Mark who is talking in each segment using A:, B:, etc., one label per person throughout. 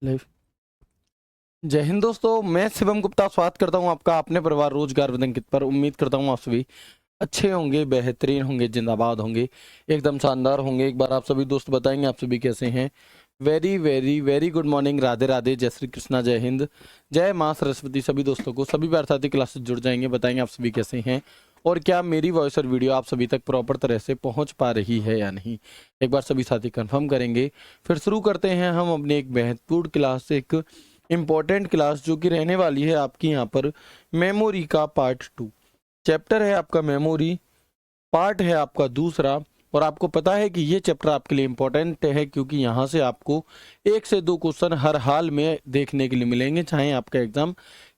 A: Live. जय हिंद दोस्तों, मैं शिवम गुप्ता स्वागत करता हूं आपका अपने परिवार रोजगार विदंकित पर। उम्मीद करता हूं आप सभी अच्छे होंगे, बेहतरीन होंगे, जिंदाबाद होंगे, एकदम शानदार होंगे। एक बार आप सभी दोस्त बताएंगे आप सभी कैसे हैं। Very very very good morning, Radhe Radhe, जय श्री कृष्णा, जय हिंद, जय माँ सरस्वती। सभी दोस्तों को सभी बार साथी क्लासेस जुड़ जाएंगे, बताएंगे आप सभी कैसे हैं और क्या मेरी वॉइस और वीडियो आप सभी तक प्रॉपर तरह से पहुंच पा रही है या नहीं। एक बार सभी साथी कंफर्म करेंगे, फिर शुरू करते हैं हम अपनी एक महत्वपूर्ण क्लास, एक इम्पॉर्टेंट क्लास जो कि रहने वाली है आपकी यहाँ पर मेमोरी का पार्ट 2। चैप्टर है आपका मेमोरी, पार्ट है आपका दूसरा। और आपको पता है कि ये चैप्टर आपके लिए इम्पोर्टेंट है क्योंकि यहाँ से आपको 1 से 2 क्वेश्चन हर हाल में देखने के लिए मिलेंगे, चाहे आपका एग्जाम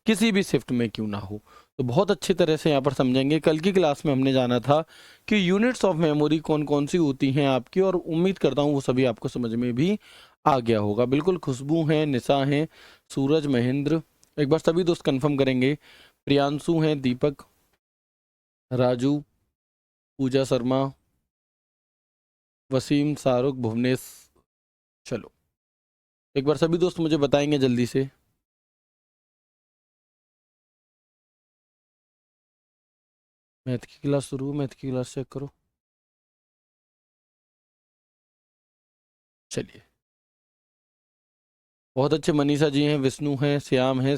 A: किसी भी शिफ्ट में क्यों ना हो। तो बहुत अच्छी तरह से यहाँ पर समझेंगे। कल की क्लास में हमने जाना था कि यूनिट्स ऑफ मेमोरी कौन कौन सी होती हैं आपकी, और उम्मीद करता हूँ वो सभी आपको समझ में भी आ गया होगा। बिल्कुल खुशबू हैं, निशा हैं, सूरज, महेंद्र, एक बार सभी दोस्त कंफर्म करेंगे। प्रियांशु हैं, दीपक, राजू, पूजा शर्मा, वसीम, शाहरुख, भुवनेश। चलो एक बार सभी दोस्त मुझे बताएंगे जल्दी से। मैथ की क्लास शुरू, मैथ की क्लास चेक करो। चलिए बहुत अच्छे। मनीषा जी हैं, विष्णु हैं, श्याम हैं,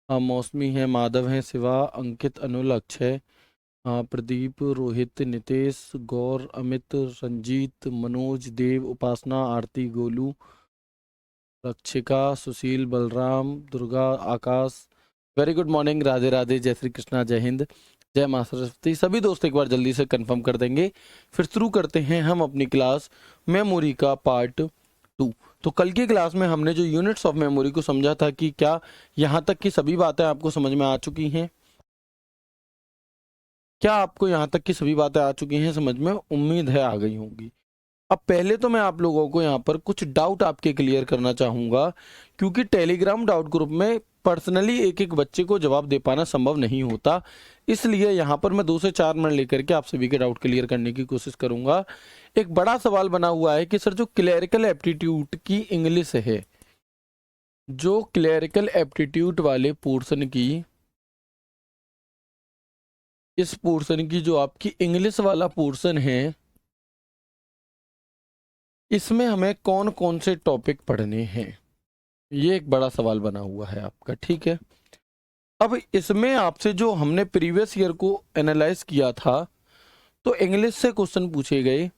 A: मौसमी हैं, माधव हैं, Shiva, Ankit, Anul, Akshay, Pradeep, Rohit, Nitesh, Gaur, Amit, Ranjeet, Manoj, Dev, Upasana, Aarti, Golu, Rakshika, Sushil, Balram, Durga, Akash. Very good morning, Radhe Radhe, जय श्री कृष्णा, जय हिंद, जय माँ सरस्वती। सभी दोस्त एक बार जल्दी से कंफर्म कर देंगे, फिर शुरू करते हैं हम अपनी क्लास मेमोरी का पार्ट 2। तो कल की क्लास में हमने जो यूनिट्स ऑफ मेमोरी को समझा था कि क्या यहाँ तक की सभी बातें आपको समझ में आ चुकी हैं? क्या आपको यहाँ तक की सभी बातें आ चुकी हैं समझ में? उम्मीद है आ गई होंगी। अब पहले तो मैं आप लोगों को यहाँ पर कुछ डाउट आपके क्लियर करना चाहूँगा, क्योंकि टेलीग्राम डाउट ग्रुप में पर्सनली एक एक बच्चे को जवाब दे पाना संभव नहीं होता। इसलिए यहाँ पर मैं 2 से 4 मिनट लेकर के आप सभी के डाउट क्लियर करने की कोशिश करूँगा। एक बड़ा सवाल बना हुआ है कि सर जो क्लरिकल एप्टीट्यूड की इंग्लिश है, जो क्लरिकल एप्टीट्यूड वाले पोर्शन की, इस पोर्शन की जो आपकी इंग्लिश वाला पोर्शन है, इसमें हमें कौन कौन से टॉपिक पढ़ने हैं, ये एक बड़ा सवाल बना हुआ है आपका। ठीक है, अब इसमें आपसे जो हमने प्रीवियस ईयर को एनालाइज किया था, तो इंग्लिश से क्वेश्चन पूछे गए।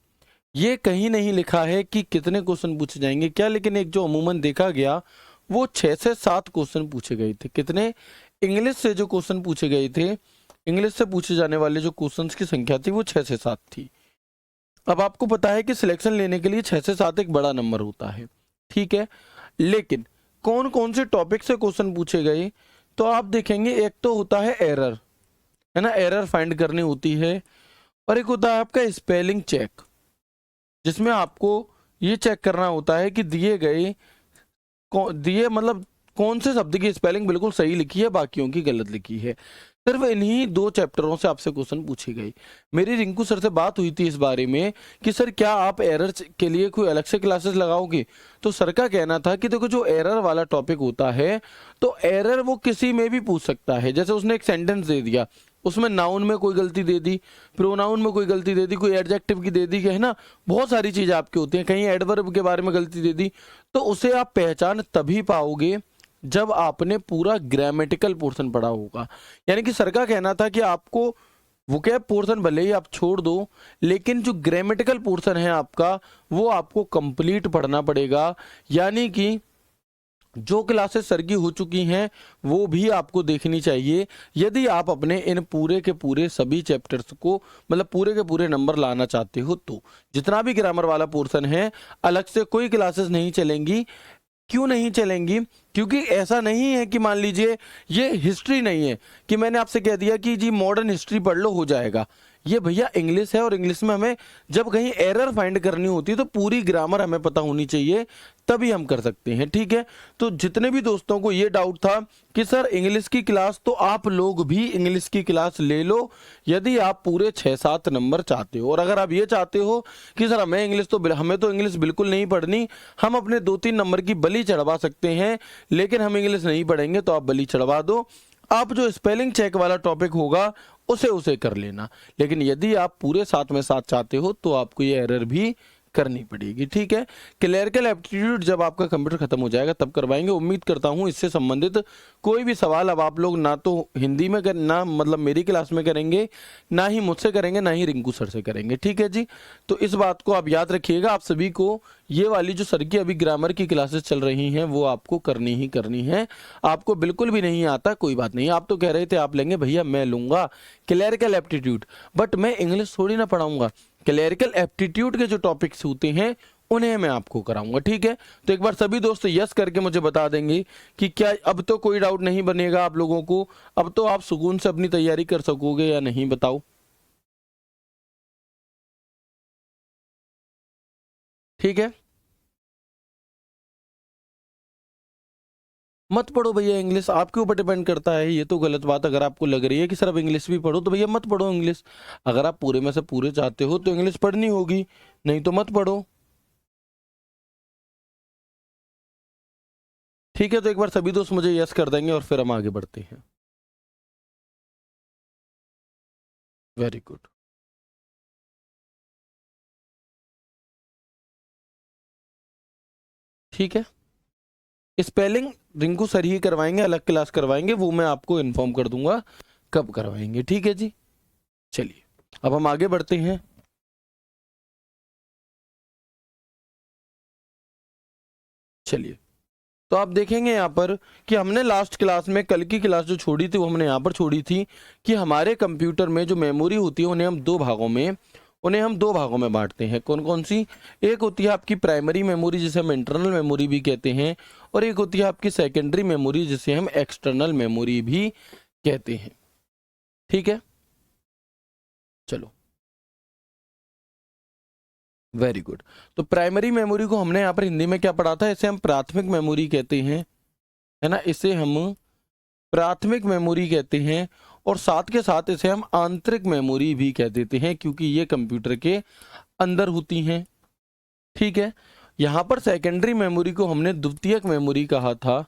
A: ये कहीं नहीं लिखा है कि कितने क्वेश्चन पूछे जाएंगे क्या, लेकिन एक जो अमूमन देखा गया वो 6 से 7 क्वेश्चन पूछे गए थे। कितने? इंग्लिश से जो क्वेश्चन पूछे गए थे, इंग्लिश से पूछे जाने वाले जो क्वेश्चंस की संख्या थी वो 6 से 7 थी। अब आपको पता है कि सिलेक्शन लेने के लिए 6 से 7 एक बड़ा नंबर होता है, ठीक है, लेकिन कौन कौन से टॉपिक से क्वेश्चन पूछे गए, तो आप देखेंगे एक तो होता है एरर, है ना, एरर फाइंड करनी होती है, और एक होता है आपका स्पेलिंग चेक, जिसमें आपको ये चेक करना होता है कि दिए मतलब कौन से शब्द की स्पेलिंग बिल्कुल सही लिखी है, बाकियों की गलत लिखी है। सिर्फ इन्हीं 2 चैप्टरों से आपसे क्वेश्चन पूछे गए। मेरी रिंकू सर से बात हुई थी इस बारे में कि सर क्या आप एरर के लिए कोई अलग से क्लासेस लगाओगे, तो सर का कहना था कि देखो जो एरर वाला टॉपिक होता है, तो एरर वो किसी में भी पूछ सकता है। जैसे उसने एक सेंटेंस दे दिया, उसमें नाउन में कोई गलती दे दी, प्रोनाउन में कोई गलती दे दी, कोई एडजेक्टिव की दे दी, है ना, बहुत सारी चीज़ें आपकी होती हैं, कहीं एडवर्ब के बारे में गलती दे दी, तो उसे आप पहचान तभी पाओगे जब आपने पूरा ग्रामेटिकल पोर्शन पढ़ा होगा। यानी कि सर का कहना था कि आपको वोकैब पोर्शन भले ही आप छोड़ दो, लेकिन जो ग्रामेटिकल पोर्शन है आपका वो आपको कंप्लीट पढ़ना पड़ेगा। यानी कि जो क्लासेस सर की हो चुकी हैं वो भी आपको देखनी चाहिए, यदि आप अपने इन पूरे के पूरे सभी चैप्टर्स को मतलब पूरे के पूरे नंबर लाना चाहते हो। तो जितना भी ग्रामर वाला पोर्शन है, अलग से कोई क्लासेस नहीं चलेंगी। क्यों नहीं चलेंगी? क्योंकि ऐसा नहीं है कि मान लीजिए ये हिस्ट्री नहीं है कि मैंने आपसे कह दिया कि जी मॉडर्न हिस्ट्री पढ़ लो हो जाएगा, ये भैया इंग्लिश है और इंग्लिश में हमें जब कहीं एरर फाइंड करनी होती है तो पूरी ग्रामर हमें पता होनी चाहिए, तभी हम कर सकते हैं। ठीक है, तो जितने भी दोस्तों को ये डाउट था कि सर इंग्लिश की क्लास, तो आप लोग भी इंग्लिश की क्लास ले लो यदि आप पूरे 6-7 नंबर चाहते हो। और अगर आप ये चाहते हो कि सर हमें तो इंग्लिश बिल्कुल नहीं पढ़नी, हम अपने 2-3 नंबर की बलि चढ़वा सकते हैं लेकिन हम इंग्लिश नहीं पढ़ेंगे, तो आप बलि चढ़वा दो। आप जो स्पेलिंग चेक वाला टॉपिक होगा उसे कर लेना, लेकिन यदि आप पूरे 7 में 7 चाहते हो तो आपको ये एरर भी करनी पड़ेगी। ठीक है, क्लरिकल एप्टीट्यूड जब आपका कंप्यूटर खत्म हो जाएगा तब करवाएंगे। उम्मीद करता हूं इससे संबंधित कोई भी सवाल अब आप लोग ना तो हिंदी में ना मतलब मेरी क्लास में करेंगे, ना ही मुझसे करेंगे, ना ही रिंकू सर से करेंगे। ठीक है जी, तो इस बात को आप याद रखिएगा। आप सभी को ये वाली जो सर की अभी ग्रामर की क्लासेस चल रही हैं वो आपको करनी ही करनी है। आपको बिल्कुल भी नहीं आता कोई बात नहीं, आप तो कह रहे थे आप लेंगे, भैया मैं लूंगा क्लरिकल एप्टीट्यूड, बट मैं इंग्लिश थोड़ी ना पढ़ाऊंगा। क्लरिकल एप्टीट्यूड के जो टॉपिक्स होते हैं उन्हें मैं आपको कराऊंगा। ठीक है, तो एक बार सभी दोस्त यस करके मुझे बता देंगे कि क्या अब तो कोई डाउट नहीं बनेगा आप लोगों को, अब तो आप सुकून से अपनी तैयारी कर सकोगे या नहीं, बताओ। ठीक है, मत पढ़ो भैया इंग्लिश, आपके ऊपर डिपेंड करता है। ये तो गलत बात, अगर आपको लग रही है कि सर अब इंग्लिश भी पढ़ो तो भैया मत पढ़ो इंग्लिश। अगर आप पूरे में से पूरे चाहते हो तो इंग्लिश पढ़नी होगी, नहीं तो मत पढ़ो। ठीक है, तो एक बार सभी दोस्त मुझे यस कर देंगे और फिर हम आगे बढ़ते हैं। Very good. ठीक है, स्पेलिंग रिंकू सर ही करवाएंगे, अलग क्लास करवाएंगे, वो मैं आपको इन्फॉर्म कर दूंगा कब करवाएंगे। ठीक है जी, चलिए अब हम आगे बढ़ते हैं। चलिए, तो आप देखेंगे यहाँ पर कि हमने लास्ट क्लास में कल की क्लास जो छोड़ी थी वो हमने यहाँ पर छोड़ी थी कि हमारे कंप्यूटर में जो मेमोरी होती है उन्हें हम दो भागों में बांटते हैं। कौन कौन सी? एक होती है आपकी प्राइमरी मेमोरी जिसे हम इंटरनल मेमोरी भी कहते हैं, और एक होती है आपकी सेकेंडरी मेमोरी जिसे हम एक्सटर्नल मेमोरी भी कहते हैं। ठीक है, चलो वेरी गुड। तो प्राइमरी मेमोरी को हमने यहाँ पर हिंदी में क्या पढ़ा था? इसे हम प्राथमिक मेमोरी कहते हैं, है ना, इसे हम प्राथमिक मेमोरी कहते हैं, और साथ के साथ इसे हम आंतरिक मेमोरी भी कह देते हैं क्योंकि ये कंप्यूटर के अंदर होती हैं। ठीक है, यहाँ पर सेकेंडरी मेमोरी को हमने द्वितीयक मेमोरी कहा था,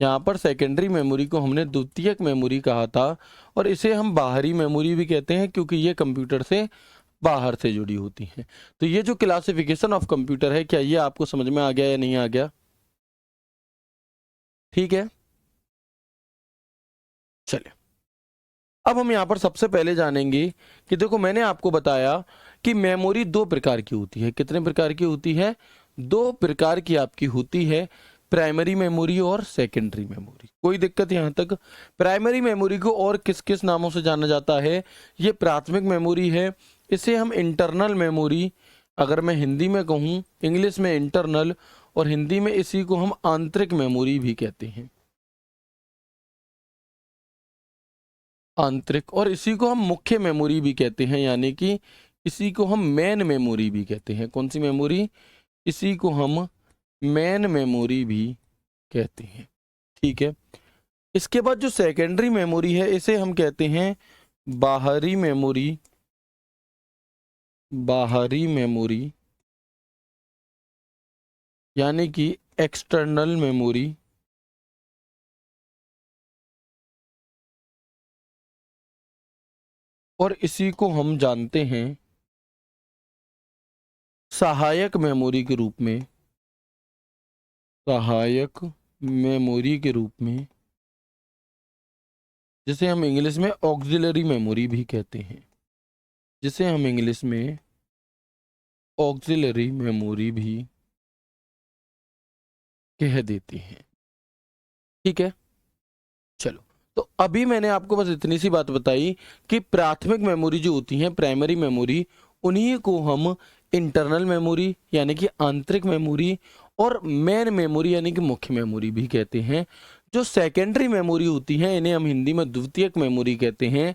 A: यहाँ पर सेकेंडरी मेमोरी को हमने द्वितीयक मेमोरी कहा था, और इसे हम बाहरी मेमोरी भी कहते हैं क्योंकि ये कंप्यूटर से बाहर से जुड़ी होती हैं। तो ये जो क्लासिफिकेशन ऑफ कंप्यूटर है, क्या ये आपको समझ में आ गया या नहीं आ गया? ठीक है, चलिए अब हम यहाँ पर सबसे पहले जानेंगे कि देखो मैंने आपको बताया कि मेमोरी दो प्रकार की होती है। कितने प्रकार की होती है? दो प्रकार की आपकी होती है, प्राइमरी मेमोरी और सेकेंडरी मेमोरी। कोई दिक्कत यहाँ तक? प्राइमरी मेमोरी को और किस किस नामों से जाना जाता है? ये प्राथमिक मेमोरी है, इसे हम इंटरनल मेमोरी, अगर मैं हिंदी में कहूँ, इंग्लिश में इंटरनल, और हिंदी में इसी को हम आंतरिक मेमोरी भी कहते हैं, आंतरिक। और इसी को हम मुख्य मेमोरी भी कहते हैं, यानी कि इसी को हम मेन मेमोरी भी कहते हैं। कौन सी मेमोरी? इसी को हम मेन मेमोरी भी कहते हैं। ठीक है, इसके बाद जो सेकेंडरी मेमोरी है इसे हम कहते हैं बाहरी मेमोरी, बाहरी मेमोरी यानी कि एक्सटर्नल मेमोरी, और इसी को हम जानते हैं सहायक मेमोरी के रूप में, सहायक मेमोरी के रूप में, जिसे हम इंग्लिश में ऑक्सिलरी मेमोरी भी कहते हैं, जिसे हम इंग्लिश में ऑक्सिलरी मेमोरी भी कह देते हैं। ठीक है, चलो तो अभी मैंने आपको बस इतनी सी बात बताई कि प्राथमिक मेमोरी जो होती है, प्राइमरी मेमोरी, उन्हीं को हम इंटरनल मेमोरी यानी कि आंतरिक मेमोरी, और मेन मेमोरी यानी कि मुख्य मेमोरी भी कहते हैं। जो सेकेंडरी मेमोरी होती है इन्हें हम हिंदी में द्वितीयक मेमोरी कहते हैं।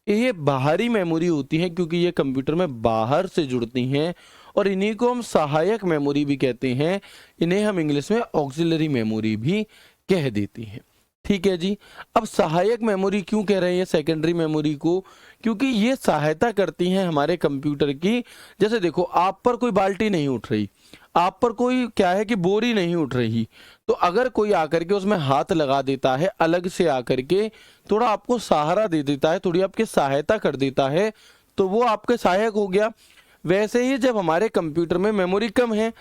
A: ये बाहरी मेमोरी होती है क्योंकि ये कंप्यूटर में बाहर से जुड़ती हैं और इन्हीं को हम सहायक मेमोरी भी कहते हैं। इन्हें हम इंग्लिश में ऑक्सिलरी मेमोरी भी कह देती हैं। ठीक है जी। अब सहायक मेमोरी क्यों कह रहे हैं सेकेंडरी मेमोरी को? क्योंकि ये सहायता करती हैं हमारे कंप्यूटर की। जैसे देखो, आप पर कोई बाल्टी नहीं उठ रही, आप पर कोई क्या है कि बोरी नहीं उठ रही, तो अगर कोई आकर के उसमें हाथ लगा देता है, अलग से आकर के थोड़ा आपको सहारा दे देता है, थोड़ी आपकी सहायता कर देता है, तो वो आपके सहायक हो गया। वैसे ही जब हमारे कंप्यूटर में मेमोरी कम है,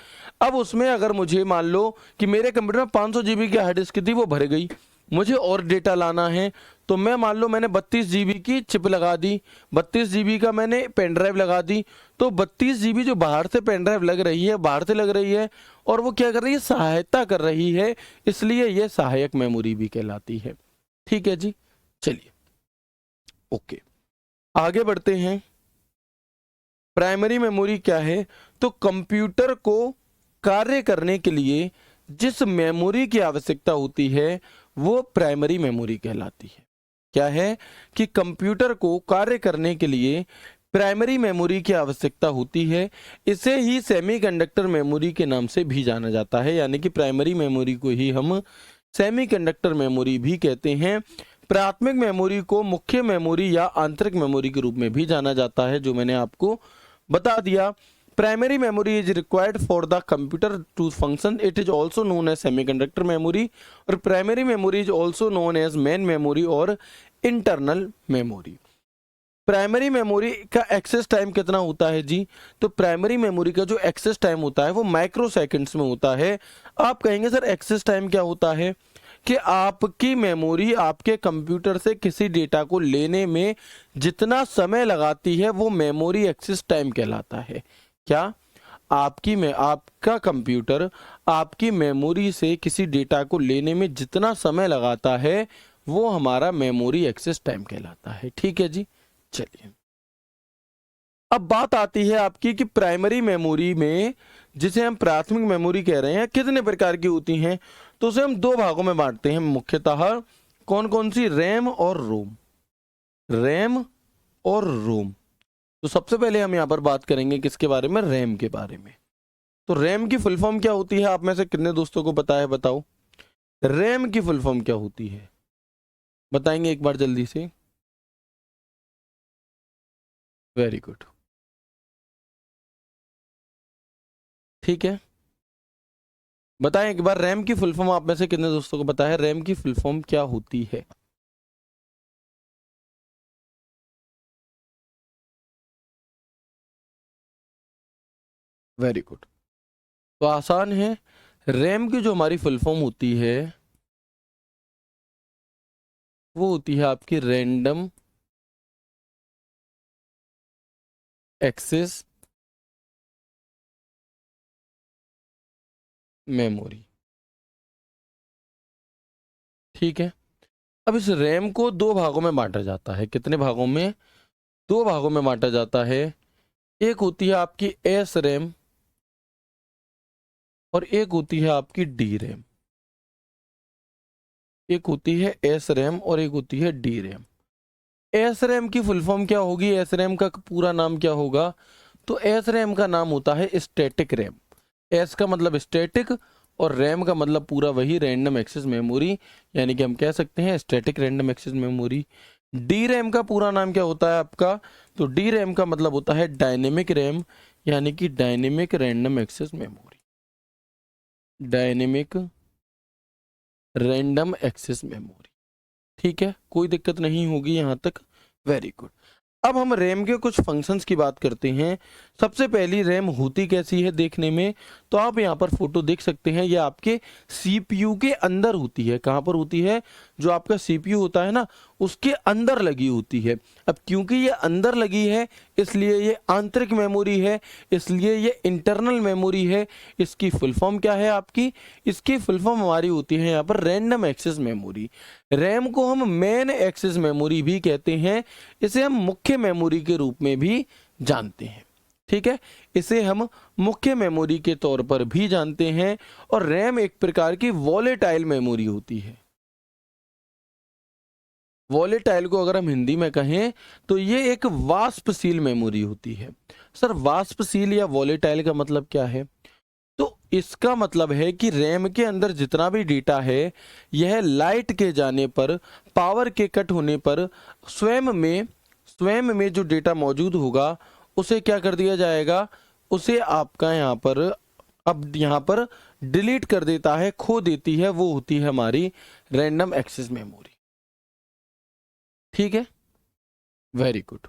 A: अब उसमें अगर मुझे मान लो कि मेरे कंप्यूटर में 500 जीबी की हार्ड डिस्क थी, वो भर गई, मुझे और डेटा लाना है, तो मैं मान लो मैंने 32 जीबी की चिप लगा दी, 32 जीबी का मैंने पेन ड्राइव लगा दी, तो 32 जीबी जो बाहर से पेन ड्राइव लग रही है, बाहर से लग रही है, और वो क्या कर रही है, सहायता कर रही है, इसलिए ये सहायक मेमोरी भी कहलाती है। ठीक है जी, चलिए ओके आगे बढ़ते हैं। प्राइमरी मेमोरी क्या है? तो कंप्यूटर को कार्य करने के लिए जिस मेमोरी की आवश्यकता होती है वो प्राइमरी मेमोरी कहलाती है। क्या है कि कंप्यूटर को कार्य करने के लिए प्राइमरी मेमोरी की आवश्यकता होती है। इसे ही सेमीकंडक्टर मेमोरी के नाम से भी जाना जाता है, यानी कि प्राइमरी मेमोरी को ही हम सेमीकंडक्टर मेमोरी भी कहते हैं। प्राथमिक मेमोरी को मुख्य मेमोरी या आंतरिक मेमोरी के रूप में भी जाना जाता है, जो मैंने आपको बता दिया। Primary memory is required for the computer to function, it is also known as semiconductor memory, और primary memory is also known as main memory और इंटरनल मेमोरी। प्राइमरी मेमोरी का एक्सेस टाइम कितना होता है जी? तो प्राइमरी मेमोरी का जो access time होता है वो माइक्रो सेकेंड्स में होता है। आप कहेंगे सर एक्सेस टाइम क्या होता है? कि आपकी मेमोरी आपके कंप्यूटर से किसी डेटा को लेने में जितना समय लगाती है वो मेमोरी एक्सेस टाइम कहलाता है। क्या? आपका कंप्यूटर आपकी मेमोरी से किसी डेटा को लेने में जितना समय लगाता है वो हमारा मेमोरी एक्सेस टाइम कहलाता है। ठीक है जी, चलिए अब बात आती है आपकी कि प्राइमरी मेमोरी में, जिसे हम प्राथमिक मेमोरी कह रहे हैं, कितने प्रकार की होती हैं? तो उसे हम दो भागों में बांटते हैं मुख्यतः। कौन कौन सी? रैम और रोम। रैम और रोम। तो सबसे पहले हम यहाँ पर बात करेंगे किसके बारे में? रैम के बारे में। तो रैम की फुल फॉर्म क्या होती है? आप में से कितने दोस्तों को पता है? बताओ रैम की फुल फॉर्म क्या होती है, बताएंगे एक बार जल्दी से। वेरी गुड, ठीक है, बताएं एक बार रैम की फुल फॉर्म आप में से कितने दोस्तों को पता है? रैम की फुल फॉर्म क्या होती है? वेरी गुड, तो आसान है। रैम की जो हमारी फुल फॉर्म होती है वो होती है आपकी रैंडम एक्सेस मेमोरी। ठीक है, अब इस रैम को दो भागों में बांटा जाता है। कितने भागों में? दो भागों में बांटा जाता है। एक होती है आपकी एस रैम और एक होती है आपकी डी रैम। एक होती है एस रैम और एक होती है डी रैम। एस रैम की फुल फॉर्म क्या होगी? एस रैम का पूरा नाम क्या होगा? तो एस रैम का नाम होता है स्टैटिक रैम। एस का मतलब स्टैटिक और रैम का मतलब पूरा वही रैंडम एक्सेस मेमोरी, यानी कि हम कह सकते हैं static random access memory. D RAM का पूरा नाम क्या होता है आपका? तो डी रैम का मतलब होता है डायनेमिक रैम, यानी कि dynamic random access memory. Dynamic random access memory. ठीक है, कोई दिक्कत नहीं होगी यहाँ तक। Very good. अब हम रैम के कुछ फंक्शंस की बात करते हैं। सबसे पहली रैम होती कैसी है देखने में? तो आप यहाँ पर फोटो देख सकते हैं, ये आपके सीपीयू के अंदर होती है। कहाँ पर होती है? जो आपका सीपीयू होता है ना, उसके अंदर लगी होती है। अब क्योंकि ये अंदर लगी है इसलिए ये आंतरिक मेमोरी है, इसलिए ये इंटरनल मेमोरी है। इसकी फुल फॉर्म क्या है आपकी? इसकी फुल फॉर्म हमारी होती है यहाँ पर रैंडम एक्सेस मेमोरी। रैम को हम मेन एक्सेस मेमोरी भी कहते हैं। इसे हम मुख्य मेमोरी के रूप में भी जानते हैं। ठीक है, इसे हम मुख्य मेमोरी के तौर पर भी जानते हैं। और रैम एक प्रकार की वॉलेटाइल मेमोरी होती है। वॉलेटाइल को अगर हम हिंदी में कहें तो ये एक वाष्पशील मेमोरी होती है। सर वाष्पशील या वॉलेटाइल का मतलब क्या है? तो इसका मतलब है कि रैम के अंदर जितना भी डेटा है यह लाइट के जाने पर, पावर के कट होने पर स्वयं में जो डेटा मौजूद होगा उसे क्या कर दिया जाएगा, उसे आपका यहाँ पर डिलीट कर देता है, खो देती है। वो होती है हमारी रैंडम एक्सेस मेमोरी। ठीक है, वेरी गुड।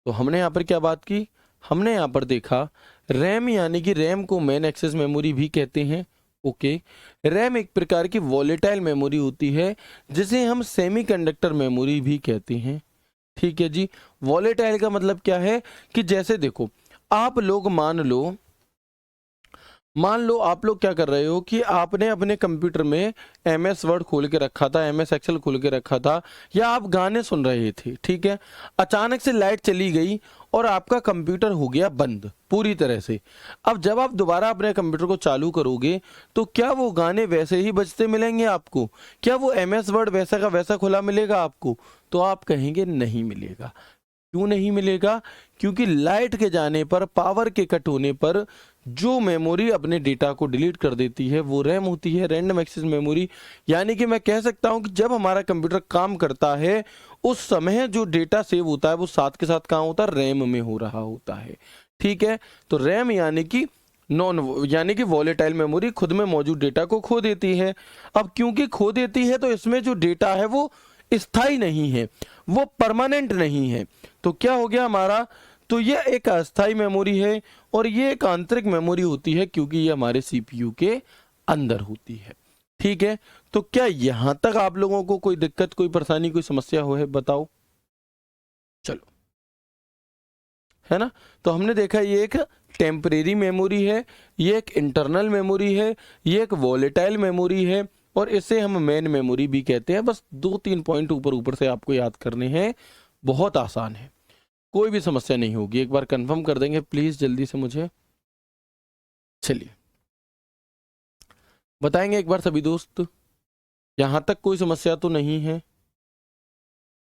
A: तो हमने यहाँ पर क्या बात की, हमने यहाँ पर देखा रैम यानी कि रैम को मेन एक्सेस मेमोरी भी कहते हैं। ओके, रैम एक प्रकार की वॉलेटाइल मेमोरी होती है जिसे हम सेमीकंडक्टर मेमोरी भी कहते हैं। ठीक है जी, वॉलेटाइल का मतलब क्या है कि जैसे देखो आप लोग मान लो आप लोग क्या कर रहे हो कि आपने अपने कंप्यूटर में MS वर्ड खोल के रखा था, MS एक्सेल खोल के रखा था, या आप गाने सुन रहे थे। ठीक है, अचानक से लाइट चली गई और आपका कंप्यूटर हो गया बंद पूरी तरह से। अब जब आप दोबारा अपने कंप्यूटर को चालू करोगे तो क्या वो गाने वैसे ही बजते मिलेंगे आपको? क्या वो MS वर्ड वैसा का वैसा खुला मिलेगा आपको? तो आप कहेंगे नहीं मिलेगा। क्यों नहीं मिलेगा? क्योंकि लाइट के जाने पर, पावर के कट होने पर जो मेमोरी अपने डेटा को डिलीट कर देती है वो रैम होती है, रैंडम एक्सेस मेमोरी। यानी कि मैं कह सकता हूं कि जब हमारा कंप्यूटर काम करता है उस समय जो डेटा सेव होता है वो साथ के साथ कहाँ होता है, रैम में हो रहा होता है। ठीक है, तो रैम यानी कि वॉलेटाइल मेमोरी खुद में मौजूद डेटा को खो देती है। अब क्योंकि खो देती है तो इसमें जो डेटा है वो स्थायी नहीं है, वो परमानेंट नहीं है। तो क्या हो गया हमारा, तो ये एक अस्थायी मेमोरी है और ये एक आंतरिक मेमोरी होती है क्योंकि ये हमारे CPU के अंदर होती है। ठीक है, तो क्या यहां तक आप लोगों को कोई दिक्कत, कोई परेशानी, कोई समस्या हो है बताओ? चलो, है ना। तो हमने देखा ये एक टेम्परेरी मेमोरी है, ये एक इंटरनल मेमोरी है, ये एक वॉलेटाइल मेमोरी है और इसे हम मेन मेमोरी भी कहते हैं। बस 2-3 पॉइंट ऊपर से आपको याद करने हैं, बहुत आसान है, कोई भी समस्या नहीं होगी। एक बार कंफर्म कर देंगे प्लीज जल्दी से मुझे। चलिए बताएंगे एक बार सभी दोस्त, यहां तक कोई समस्या तो नहीं है?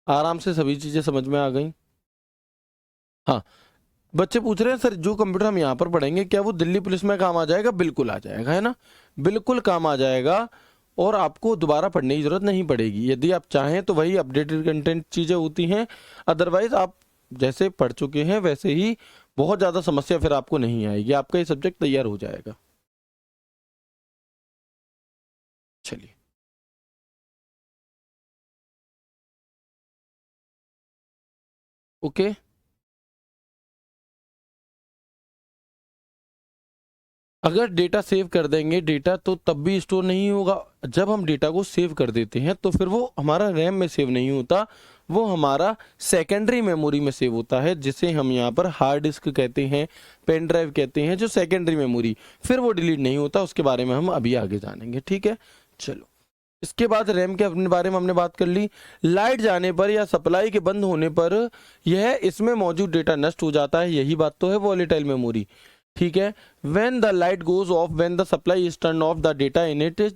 A: आराम से सभी चीजें समझ में आ गई? हाँ, बच्चे पूछ रहे हैं सर जो कंप्यूटर हम यहाँ पर पढ़ेंगे क्या वो दिल्ली पुलिस में काम आ जाएगा? बिल्कुल आ जाएगा, है ना, बिल्कुल काम आ जाएगा और आपको दोबारा पढ़ने की जरूरत नहीं पड़ेगी। यदि आप चाहें तो वही अपडेटेड कंटेंट चीजें होती हैं, अदरवाइज आप जैसे पढ़ चुके हैं वैसे ही बहुत ज्यादा समस्या फिर आपको नहीं आएगी, आपका ये सब्जेक्ट तैयार हो जाएगा। चलिए, ओके। अगर डेटा सेव कर देंगे, डेटा तो तब भी स्टोर नहीं होगा। जब हम डेटा को सेव कर देते हैं तो फिर वो हमारा रैम में सेव नहीं होता, वो हमारा सेकेंडरी मेमोरी में सेव होता है, जिसे हम यहाँ पर हार्ड डिस्क कहते हैं, पेन ड्राइव कहते हैं, जो सेकेंडरी मेमोरी। फिर वो डिलीट नहीं होता, उसके बारे में हम अभी आगे जानेंगे। ठीक है, चलो इसके बाद रैम के अपने बारे में हमने बात कर ली। लाइट जाने पर या सप्लाई के बंद होने पर यह इसमें मौजूद डेटा नष्ट हो जाता है, यही बात तो है वॉलेटाइल मेमोरी। ठीक है, when the light goes off, when the supply is turned off, the data in it is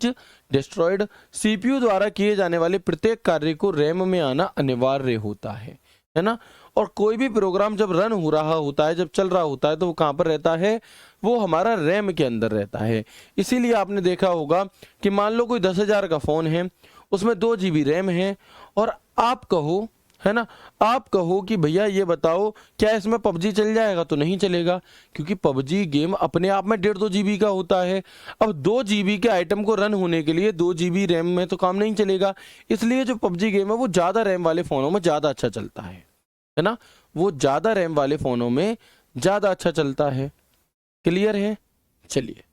A: destroyed। CPU द्वारा किए जाने वाले प्रत्येक कार्य को रैम में आना अनिवार्य होता है ना। और कोई भी प्रोग्राम जब रन हो रहा होता है, जब चल रहा होता है, तो वो कहाँ पर रहता है, वो हमारा रैम के अंदर रहता है। इसीलिए आपने देखा होगा कि मान लो कोई 10,000 का फोन है, उसमें 2 GB रैम है और आप कहो, है ना, आप कहो कि भैया ये बताओ क्या इसमें पबजी चल जाएगा? तो नहीं चलेगा, क्योंकि पबजी गेम अपने आप में 1.5-2 GB का होता है। अब 2 GB के आइटम को रन होने के लिए 2 GB रैम में तो काम नहीं चलेगा। इसलिए जो पबजी गेम है वो ज़्यादा रैम वाले फ़ोनों में ज़्यादा अच्छा चलता है ना, वो ज़्यादा रैम वाले फ़ोनों में ज़्यादा अच्छा चलता है। क्लियर है? चलिए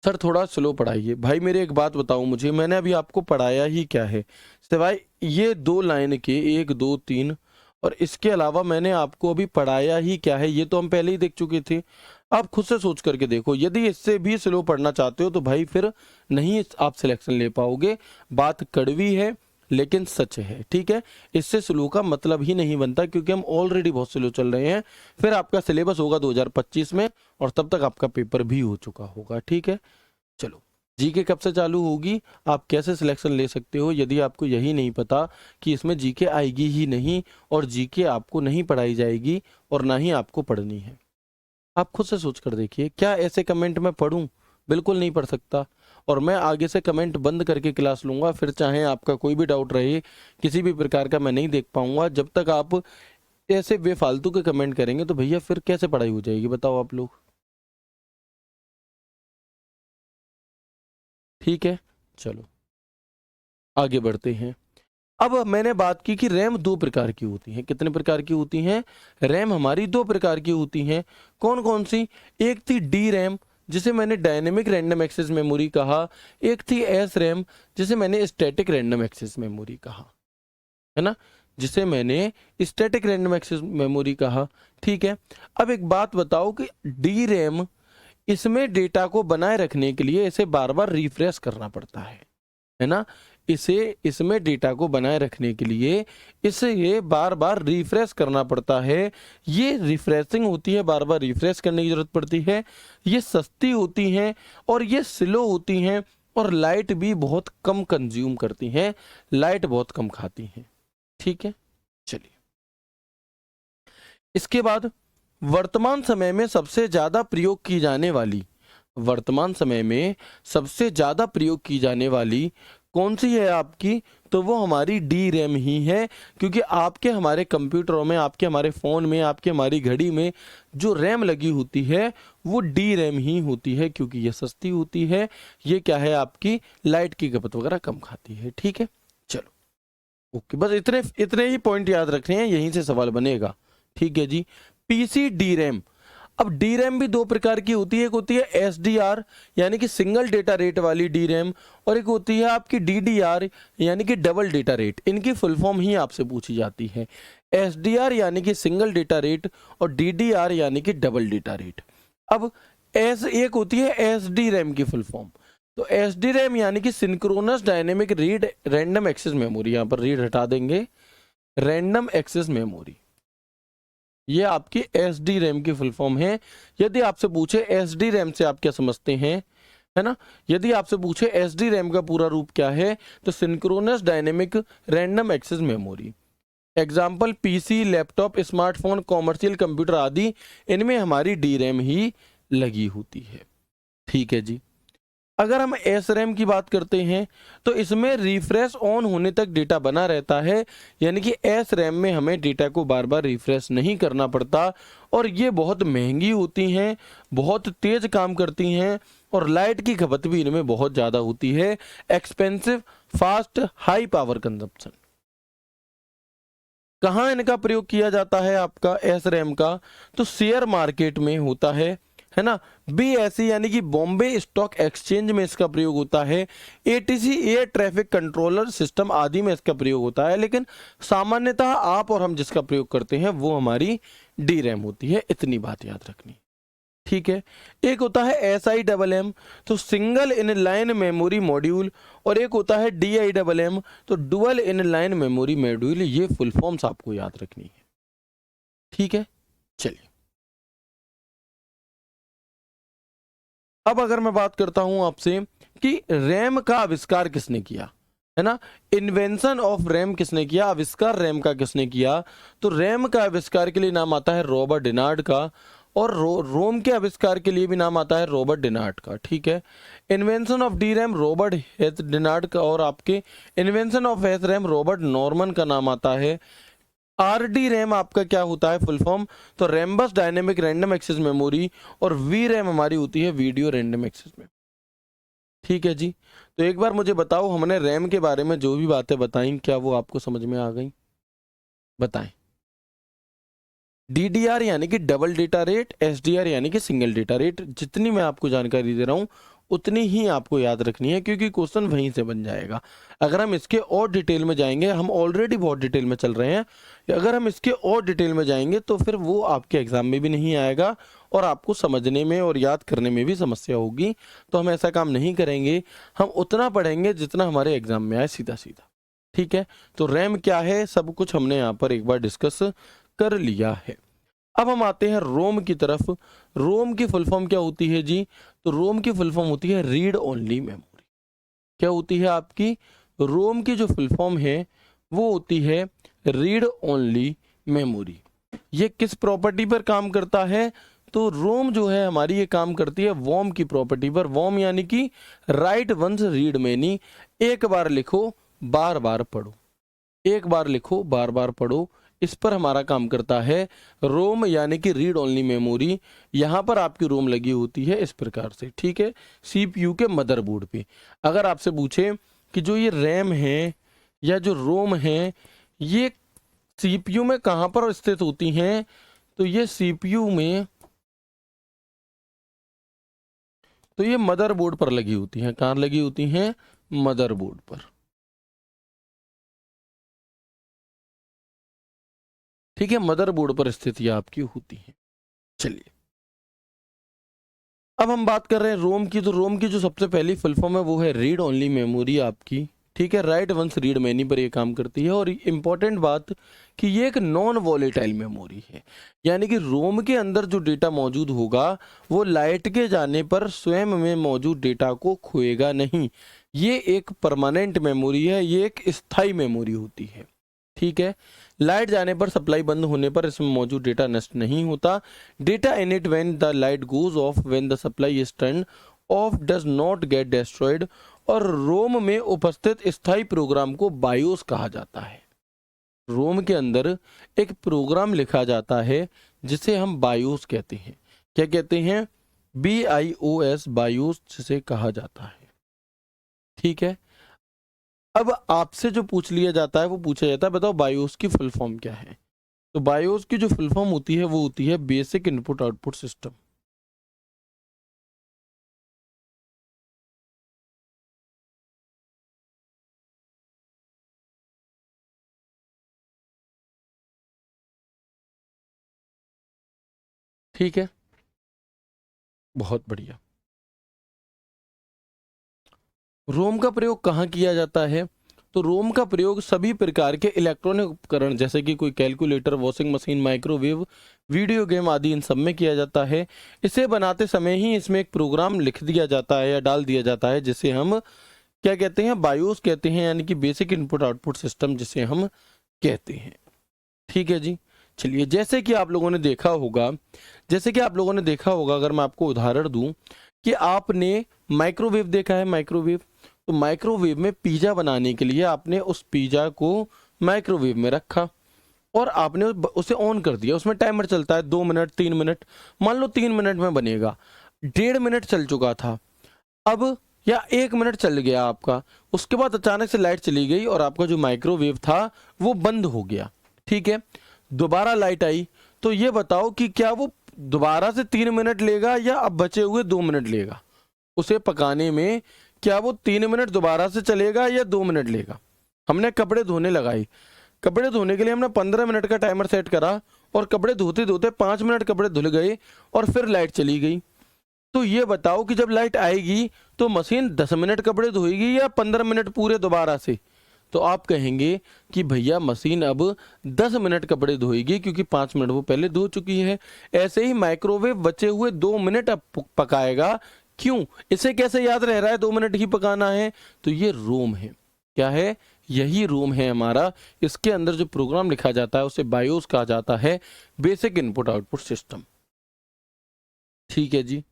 A: सर थोड़ा स्लो पढ़ाइए भाई। मेरे एक बात बताओ मुझे, मैंने अभी आपको पढ़ाया ही क्या है सिवाय ये 2 लाइन के, 1 2 3, और इसके अलावा मैंने आपको अभी पढ़ाया ही क्या है? ये तो हम पहले ही देख चुके थे। आप खुद से सोच करके देखो, यदि इससे भी स्लो पढ़ना चाहते हो तो भाई फिर नहीं आप सिलेक्शन ले पाओगे। बात कड़वी है लेकिन सच है। ठीक है, इससे स्लो का मतलब ही नहीं बनता, क्योंकि हम ऑलरेडी बहुत स्लो चल रहे हैं। फिर आपका सिलेबस होगा 2025 में और तब तक आपका पेपर भी हो चुका होगा। ठीक है, चलो जीके कब से चालू होगी, आप कैसे सिलेक्शन ले सकते हो यदि आपको यही नहीं पता कि इसमें जीके आएगी ही नहीं और जीके आपको नहीं पढ़ाई जाएगी और ना ही आपको पढ़नी है। आप खुद से सोच कर देखिए, क्या ऐसे कमेंट मैं पढ़ूं? बिल्कुल नहीं पढ़ सकता। और मैं आगे से कमेंट बंद करके क्लास लूंगा, फिर चाहे आपका कोई भी डाउट रहे किसी भी प्रकार का मैं नहीं देख पाऊंगा। जब तक आप ऐसे बेफालतू के कमेंट करेंगे तो भैया फिर कैसे पढ़ाई हो जाएगी, बताओ आप लोग। ठीक है, चलो आगे बढ़ते हैं। अब मैंने बात की कि रैम दो प्रकार की होती हैं। कितने प्रकार की होती हैं? रैम हमारी दो प्रकार की होती हैं। कौन कौन सी? एक थी डी रैम जिसे मैंने डायनेमिक रैंडम एक्सेस मेमोरी कहा, एक थी एस रैम जिसे मैंने स्टैटिक रैंडम एक्सेस मेमोरी कहा, है ना, जिसे मैंने स्टैटिक रैंडम एक्सेस मेमोरी कहा। ठीक है, अब एक बात बताओ कि डी रैम, इसमें डेटा को बनाए रखने के लिए इसे बार बार रिफ्रेश करना पड़ता है ना, इसे इसमें डेटा को बनाए रखने के लिए इसे ये बार बार रिफ्रेश करना पड़ता है। ये रिफ्रेशिंग होती है, बार बार रिफ्रेश करने की जरूरत पड़ती है। ये सस्ती होती हैं और ये स्लो होती हैं और लाइट भी बहुत कम कंज्यूम करती हैं, लाइट बहुत कम खाती हैं। ठीक है, चलिए इसके बाद वर्तमान समय में सबसे ज्यादा प्रयोग की जाने वाली, वर्तमान समय में सबसे ज्यादा प्रयोग की जाने वाली कौन सी है आपकी? तो वो हमारी डी रैम ही है, क्योंकि आपके हमारे कंप्यूटरों में, आपके हमारे फ़ोन में, आपके हमारी घड़ी में जो रैम लगी होती है वो डी रैम ही होती है, क्योंकि ये सस्ती होती है। ये क्या है आपकी, लाइट की खपत वगैरह कम खाती है। ठीक है, चलो ओके, बस इतने इतने ही पॉइंट याद रखने हैं, यहीं से सवाल बनेगा। ठीक है जी, पीसी डी रैम। अब डी रैम भी दो प्रकार की होती है, एक होती है एसडीआर यानी कि सिंगल डेटा रेट वाली डी रैम, और एक होती है आपकी डीडीआर यानी कि डबल डेटा रेट। इनकी फुल फॉर्म ही आपसे पूछी जाती है, एसडीआर यानी कि सिंगल डेटा रेट और डीडीआर यानी कि डबल डेटा रेट। अब एक होती है एसडी रैम की फुल फॉर्म, तो एसडी रैम यानी कि synchronous dynamic read random access memory, यहाँ पर रीड हटा देंगे, रैंडम एक्सेस मेमोरी, ये आपकी एस डी रैम की फुल फॉर्म है। यदि आपसे पूछे एस डी रैम से आप क्या समझते हैं, है ना, यदि आपसे पूछे एस डी रैम का पूरा रूप क्या है, तो synchronous dynamic random access memory. Example PC, laptop, smartphone, commercial computer आदि, इनमें हमारी डी रैम ही लगी होती है। ठीक है जी, अगर हम एस रैम की बात करते हैं तो इसमें रिफ्रेश ऑन होने तक डेटा बना रहता है, यानी कि एस रैम में हमें डेटा को बार बार रिफ्रेश नहीं करना पड़ता, और ये बहुत महंगी होती हैं, बहुत तेज काम करती हैं, और लाइट की खपत भी इनमें बहुत ज़्यादा होती है। Expensive, fast, high power consumption. कहाँ इनका प्रयोग किया जाता है आपका एस रैम का? तो शेयर मार्केट में होता है ना, बीएसई यानी कि बॉम्बे स्टॉक एक्सचेंज में इसका प्रयोग होता है, ATC air traffic controller system आदि में इसका प्रयोग होता है, लेकिन सामान्यतः आप और हम जिसका प्रयोग करते हैं वो हमारी डी रैम होती है। इतनी बात याद रखनी। ठीक है, एक होता है एस आई डबल एम, तो single in line memory module, और एक होता है डी आई डबल एम, तो dual in line memory module. ये फुल फॉर्म्स आपको याद रखनी है। ठीक है, चलिए अब अगर मैं बात करता हूं आपसे कि रैम का आविष्कार किसने किया, है ना, इन्वेंशन ऑफ रैम किसने किया, आविष्कार रैम का किसने किया, तो रैम का आविष्कार के लिए नाम आता है रॉबर्ट डिनार्ड का, और रोम के आविष्कार के लिए भी नाम आता है रॉबर्ट डिनार्ड का। ठीक है, invention of D RAM Robert Heath Dennard का, और आपके invention of S RAM Robert Norman का नाम आता है। आरडी रैम आपका क्या होता है फुल फॉर्म, तो Rambus dynamic random access memory, और वी रैम हमारी होती है वीडियो रैंडम एक्सेस में। ठीक है जी, तो एक बार मुझे बताओ, हमने रैम के बारे में जो भी बातें बताई क्या वो आपको समझ में आ गई? बताएं। डीडीआर यानी कि डबल डेटा रेट, एसडीआर यानी कि सिंगल डेटा रेट। जितनी मैं आपको जानकारी दे रहा हूं उतनी ही आपको याद रखनी है, क्योंकि क्वेश्चन वहीं से बन जाएगा। अगर हम इसके और डिटेल में जाएंगे, हम ऑलरेडी बहुत डिटेल में चल रहे हैं, अगर हम इसके और डिटेल में जाएंगे तो फिर वो आपके एग्जाम में भी नहीं आएगा और आपको समझने में और याद करने में भी समस्या होगी। तो हम ऐसा काम नहीं करेंगे, हम उतना पढ़ेंगे जितना हमारे एग्जाम में आए, सीधा सीधा। ठीक है, तो रैम क्या है सब कुछ हमने यहाँ पर एक बार डिस्कस कर लिया है। अब हम आते हैं रोम की तरफ। रोम की फुल फॉर्म क्या होती है जी? तो रोम की फुल फॉर्म होती है रीड ओनली मेमोरी। क्या होती है आपकी? रोम की जो फुल फॉर्म है वो होती है रीड ओनली मेमोरी। ये किस प्रॉपर्टी पर काम करता है? तो रोम जो है हमारी ये काम करती है वॉर्म की प्रॉपर्टी पर। वॉर्म यानी कि राइट वंस रीड मैनी, एक बार लिखो बार बार पढ़ो, एक बार लिखो बार बार पढ़ो, इस पर हमारा काम करता है रोम यानी कि रीड ओनली मेमोरी। यहाँ पर आपकी रोम लगी होती है इस प्रकार से, ठीक है, सीपीयू के मदरबोर्ड पे। अगर आपसे पूछे कि जो ये रैम है या जो रोम है ये सीपीयू में कहाँ पर स्थित होती हैं, तो ये सीपीयू में, तो ये मदरबोर्ड पर लगी होती हैं। कहाँ लगी होती हैं? मदरबोर्ड पर, ठीक है, मदरबोर्ड पर स्थित ये आपकी होती है। चलिए अब हम बात कर रहे हैं रोम की। तो रोम की जो सबसे पहली फुल फॉर्म है वो है रीड ओनली मेमोरी आपकी, ठीक है, राइट वंस रीड मैनी पर ये काम करती है। और इम्पॉर्टेंट बात कि ये एक नॉन वॉलेटाइल मेमोरी है, यानी कि रोम के अंदर जो डेटा मौजूद होगा वो लाइट के जाने पर स्वयं में मौजूद डेटा को खोएगा नहीं। ये एक परमानेंट मेमोरी है, ये एक स्थायी मेमोरी होती है, ठीक है। लाइट जाने पर, सप्लाई बंद होने पर इसमें मौजूद डेटा नष्ट नहीं होता। Data in it when the light goes of, when the supply is turn off does not get destroyed. और रोम में उपस्थित स्थायी प्रोग्राम को बायोस कहा जाता है। रोम के अंदर एक प्रोग्राम लिखा जाता है जिसे हम बायोस कहते हैं। क्या कहते हैं? BIOS, बायोस जिसे कहा जाता है, ठीक है। अब आपसे जो पूछ लिया जाता है वो पूछा जाता है बताओ बायोस की फुल फॉर्म क्या है? तो बायोस की जो फुल फॉर्म होती है वो होती है बेसिक इनपुट आउटपुट सिस्टम। ठीक है, बहुत बढ़िया। रोम का प्रयोग कहाँ किया जाता है? तो रोम का प्रयोग सभी प्रकार के इलेक्ट्रॉनिक उपकरण जैसे कि कोई calculator, washing machine, microwave, video game आदि इन सब में किया जाता है। इसे बनाते समय ही इसमें एक प्रोग्राम लिख दिया जाता है या डाल दिया जाता है जिसे हम क्या कहते हैं? बायोस कहते हैं, यानी कि बेसिक इनपुट आउटपुट सिस्टम जिसे हम कहते हैं, ठीक है जी। चलिए जैसे कि आप लोगों ने देखा होगा, अगर मैं आपको उदाहरण दूं कि आपने माइक्रोवेव देखा है, माइक्रोवेव, तो माइक्रोवेव में पिज्जा बनाने के लिए आपने उस पिज्जा को माइक्रोवेव में रखा और आपने उसे ऑन कर दिया। उसमें टाइमर चलता है 2 मिनट 3 मिनट, मान लो 3 मिनट में बनेगा, 1.5 मिनट चल चुका था अब, या 1 मिनट चल गया आपका, उसके बाद अचानक से लाइट चली गई और आपका जो माइक्रोवेव था वो बंद हो गया, ठीक है। दोबारा लाइट आई, तो ये बताओ कि क्या वो दोबारा से 3 मिनट लेगा या अब बचे हुए 2 मिनट लेगा उसे पकाने में? क्या वो 3 मिनट दोबारा से चलेगा या 2 मिनट लेगा? हमने कपड़े धोने लगाई, कपड़े धोने के लिए हमने 15 मिनट का टाइमर सेट करा और कपड़े धोते धोते 5 मिनट कपड़े धुल गए और फिर लाइट चली गई। तो ये बताओ कि जब लाइट आएगी तो मशीन 10 मिनट कपड़े धोएगी या 15 मिनट पूरे दोबारा से? तो आप कहेंगे कि भैया मशीन अब 10 मिनट कपड़े धोएगी क्योंकि 5 मिनट वो पहले धो चुकी है। ऐसे ही माइक्रोवेव बचे हुए 2 मिनट अब पकाएगा। क्यों? इसे कैसे याद रह रहा है 2 मिनट ही पकाना है? तो ये रोम है। क्या है? यही रोम है हमारा। इसके अंदर जो प्रोग्राम लिखा जाता है उसे बायोस कहा जाता है, बेसिक इनपुट आउटपुट सिस्टम, ठीक है जी।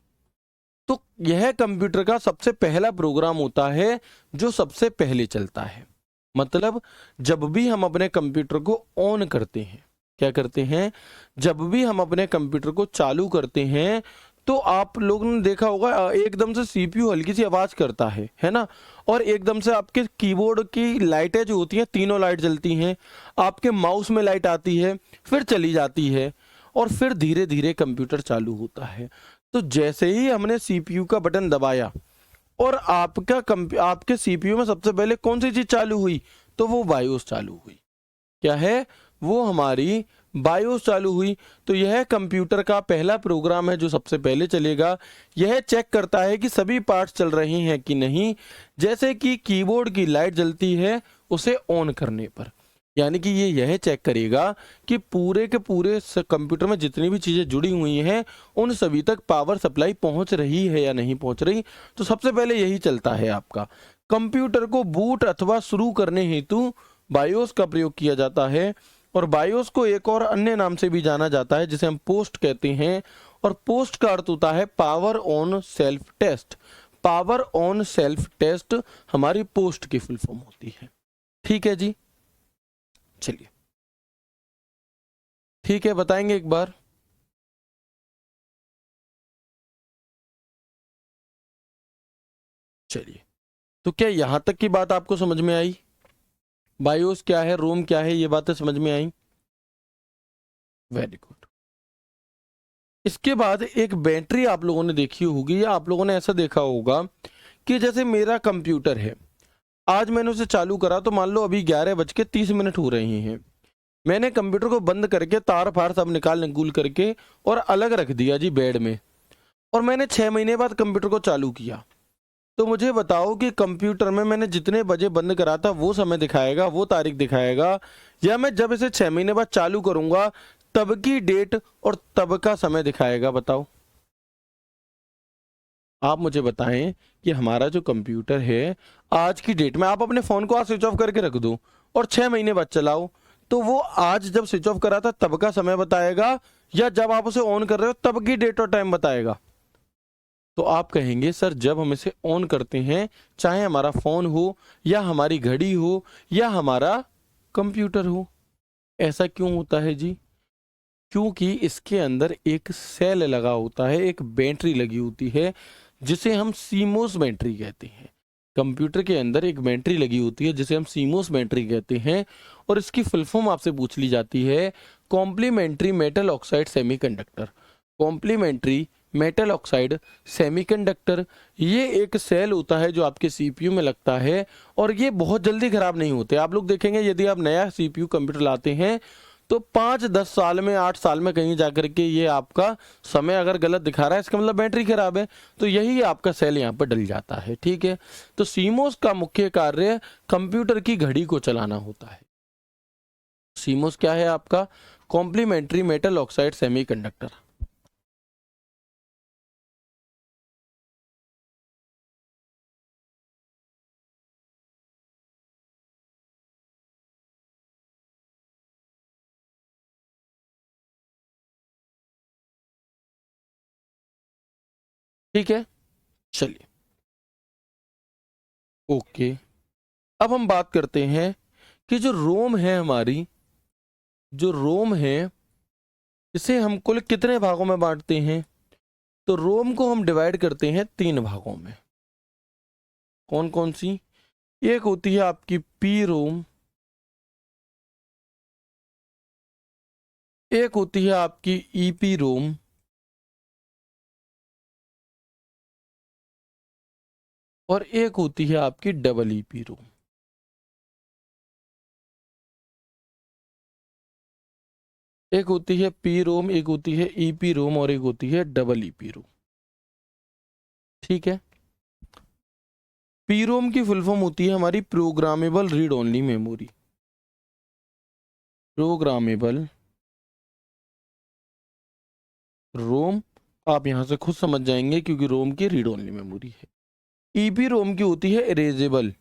A: तो यह कंप्यूटर का सबसे पहला प्रोग्राम होता है जो सबसे पहले चलता है। मतलब जब भी हम अपने कंप्यूटर को ऑन करते हैं, क्या करते हैं? जब भी हम अपने कंप्यूटर को चालू करते हैं तो आप लोगों ने देखा होगा एकदम से सीपीयू हल्की सी आवाज करता है ना, और एकदम से आपके कीबोर्ड की लाइटें जो होती हैं, तीनों लाइट जलती हैं, आपके माउस में लाइट आती है, फिर चली जाती है और फिर धीरे धीरे कंप्यूटर चालू होता है। तो जैसे ही हमने सीपीयू का बटन दबाया और आपके सीपीयू में सबसे पहले कौन सी चीज चालू हुई? तो वो बायोस चालू हुई। क्या है? वो हमारी बायोस चालू हुई। तो यह कंप्यूटर का पहला प्रोग्राम है जो सबसे पहले चलेगा। यह चेक करता है कि सभी पार्ट्स चल रहे हैं कि नहीं, जैसे कि कीबोर्ड की लाइट जलती है उसे ऑन करने पर। यानी कि ये यह चेक करेगा कि पूरे के पूरे कंप्यूटर में जितनी भी चीज़ें जुड़ी हुई हैं उन सभी तक पावर सप्लाई पहुंच रही है या नहीं पहुंच रही। तो सबसे पहले यही चलता है आपका। कंप्यूटर को बूट अथवा शुरू करने हेतु बायोस का प्रयोग किया जाता है, और बायोस को एक और अन्य नाम से भी जाना जाता है जिसे हम पोस्ट कहते हैं, और पोस्ट का अर्थ होता है power on self test. Power on self test हमारी पोस्ट की फुल फॉर्म होती है। ठीक है जी, चलिए ठीक है, बताएंगे एक बार। चलिए, तो क्या यहां तक की बात आपको समझ में आई? बायोस क्या है, रोम क्या है, ये बातें समझ में आई? Very good. इसके बाद एक बैटरी आप लोगों ने देखी होगी, या आप लोगों ने ऐसा देखा होगा कि जैसे मेरा कंप्यूटर है, आज मैंने उसे चालू करा तो मान लो अभी 11:30 हो रहे हैं। मैंने कंप्यूटर को बंद करके तार फार सब निकाल निकूल करके और अलग रख दिया जी बेड में, और मैंने 6 महीने बाद कंप्यूटर को चालू किया। तो मुझे बताओ कि कंप्यूटर में मैंने जितने बजे बंद करा था वो समय दिखाएगा, वो तारीख दिखाएगा, या मैं जब इसे 6 महीने बाद चालू करूंगा तब की डेट और तब का समय दिखाएगा? बताओ, आप मुझे बताएं कि हमारा जो कंप्यूटर है आज की डेट में, आप अपने फोन को आज स्विच ऑफ करके रख दो और 6 महीने बाद चलाओ, तो वो आज जब स्विच ऑफ करा था तब का समय बताएगा, या जब आप उसे ऑन कर रहे हो तब की डेट और टाइम बताएगा? तो आप कहेंगे सर जब हम इसे ऑन करते हैं, चाहे हमारा फोन हो या हमारी घड़ी हो या हमारा कंप्यूटर हो। ऐसा क्यों होता है जी? क्योंकि इसके अंदर एक सेल लगा होता है, एक बैटरी लगी होती है जिसे हम सीमोस बैटरी कहते हैं। कंप्यूटर के अंदर एक बैटरी लगी होती है जिसे हम सीमोस बैटरी कहते हैं, और इसकी फुल फॉर्म आपसे पूछ ली जाती है complementary metal oxide semiconductor. Complementary metal oxide semiconductor, ये एक सेल होता है जो आपके सीपीयू में लगता है, और ये बहुत जल्दी खराब नहीं होते। आप लोग देखेंगे यदि आप नया सीपीयू कंप्यूटर लाते हैं तो 5-10 साल में, 8 साल में कहीं जाकर के ये आपका समय अगर गलत दिखा रहा है, इसका मतलब बैटरी खराब है, तो यही आपका सेल यहाँ पर डल जाता है। ठीक है, तो सीमोस का मुख्य कार्य कंप्यूटर की घड़ी को चलाना होता है। सीमोस क्या है आपका? Complementary metal oxide semiconductor. ठीक है, चलिए ओके। अब हम बात करते हैं कि जो रोम है हमारी, जो रोम है इसे हम कुल कितने भागों में बांटते हैं? तो रोम को हम डिवाइड करते हैं 3 भागों में। कौन कौन सी? एक होती है आपकी पी रोम, एक होती है आपकी ईपी रोम, और एक होती है आपकी डबल ईपी रोम। एक होती है पी रोम, एक होती है ईपी रोम, और एक होती है डबल ईपी रोम। ठीक है, पी रोम की फुल फॉर्म होती है हमारी programmable read only memory. Programmable रोम, आप यहां से खुद समझ जाएंगे क्योंकि रोम की रीड ओनली मेमोरी है। ईपी रोम की होती है इरेजेबल,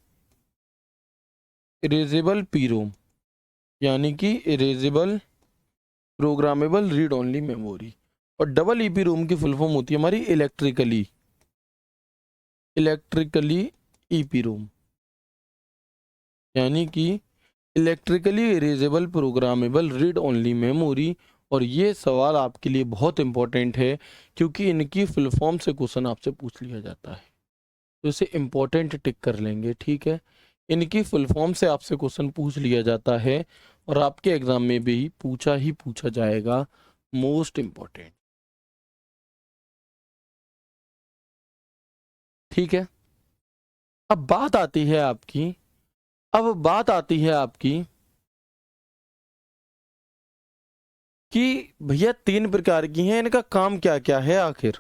A: इरेजेबल पी रोम, यानी कि erasable programmable read only memory. और डबल ईपी रोम की फुल फॉर्म होती है हमारी इलेक्ट्रिकली, इलेक्ट्रिकली ईपी रोम, यानी कि electrically erasable programmable read only memory. और ये सवाल आपके लिए बहुत इंपॉर्टेंट है क्योंकि इनकी फुल फॉर्म से क्वेश्चन आपसे पूछ लिया जाता है, तो इसे इंपॉर्टेंट टिक कर लेंगे। ठीक है, इनकी फुल फॉर्म से आपसे क्वेश्चन पूछ लिया जाता है और आपके एग्जाम में भी ही पूछा जाएगा, मोस्ट इंपॉर्टेंट। ठीक है, अब बात आती है आपकी, अब बात आती है आपकी कि भैया 3 प्रकार की हैं, इनका काम क्या क्या है आखिर?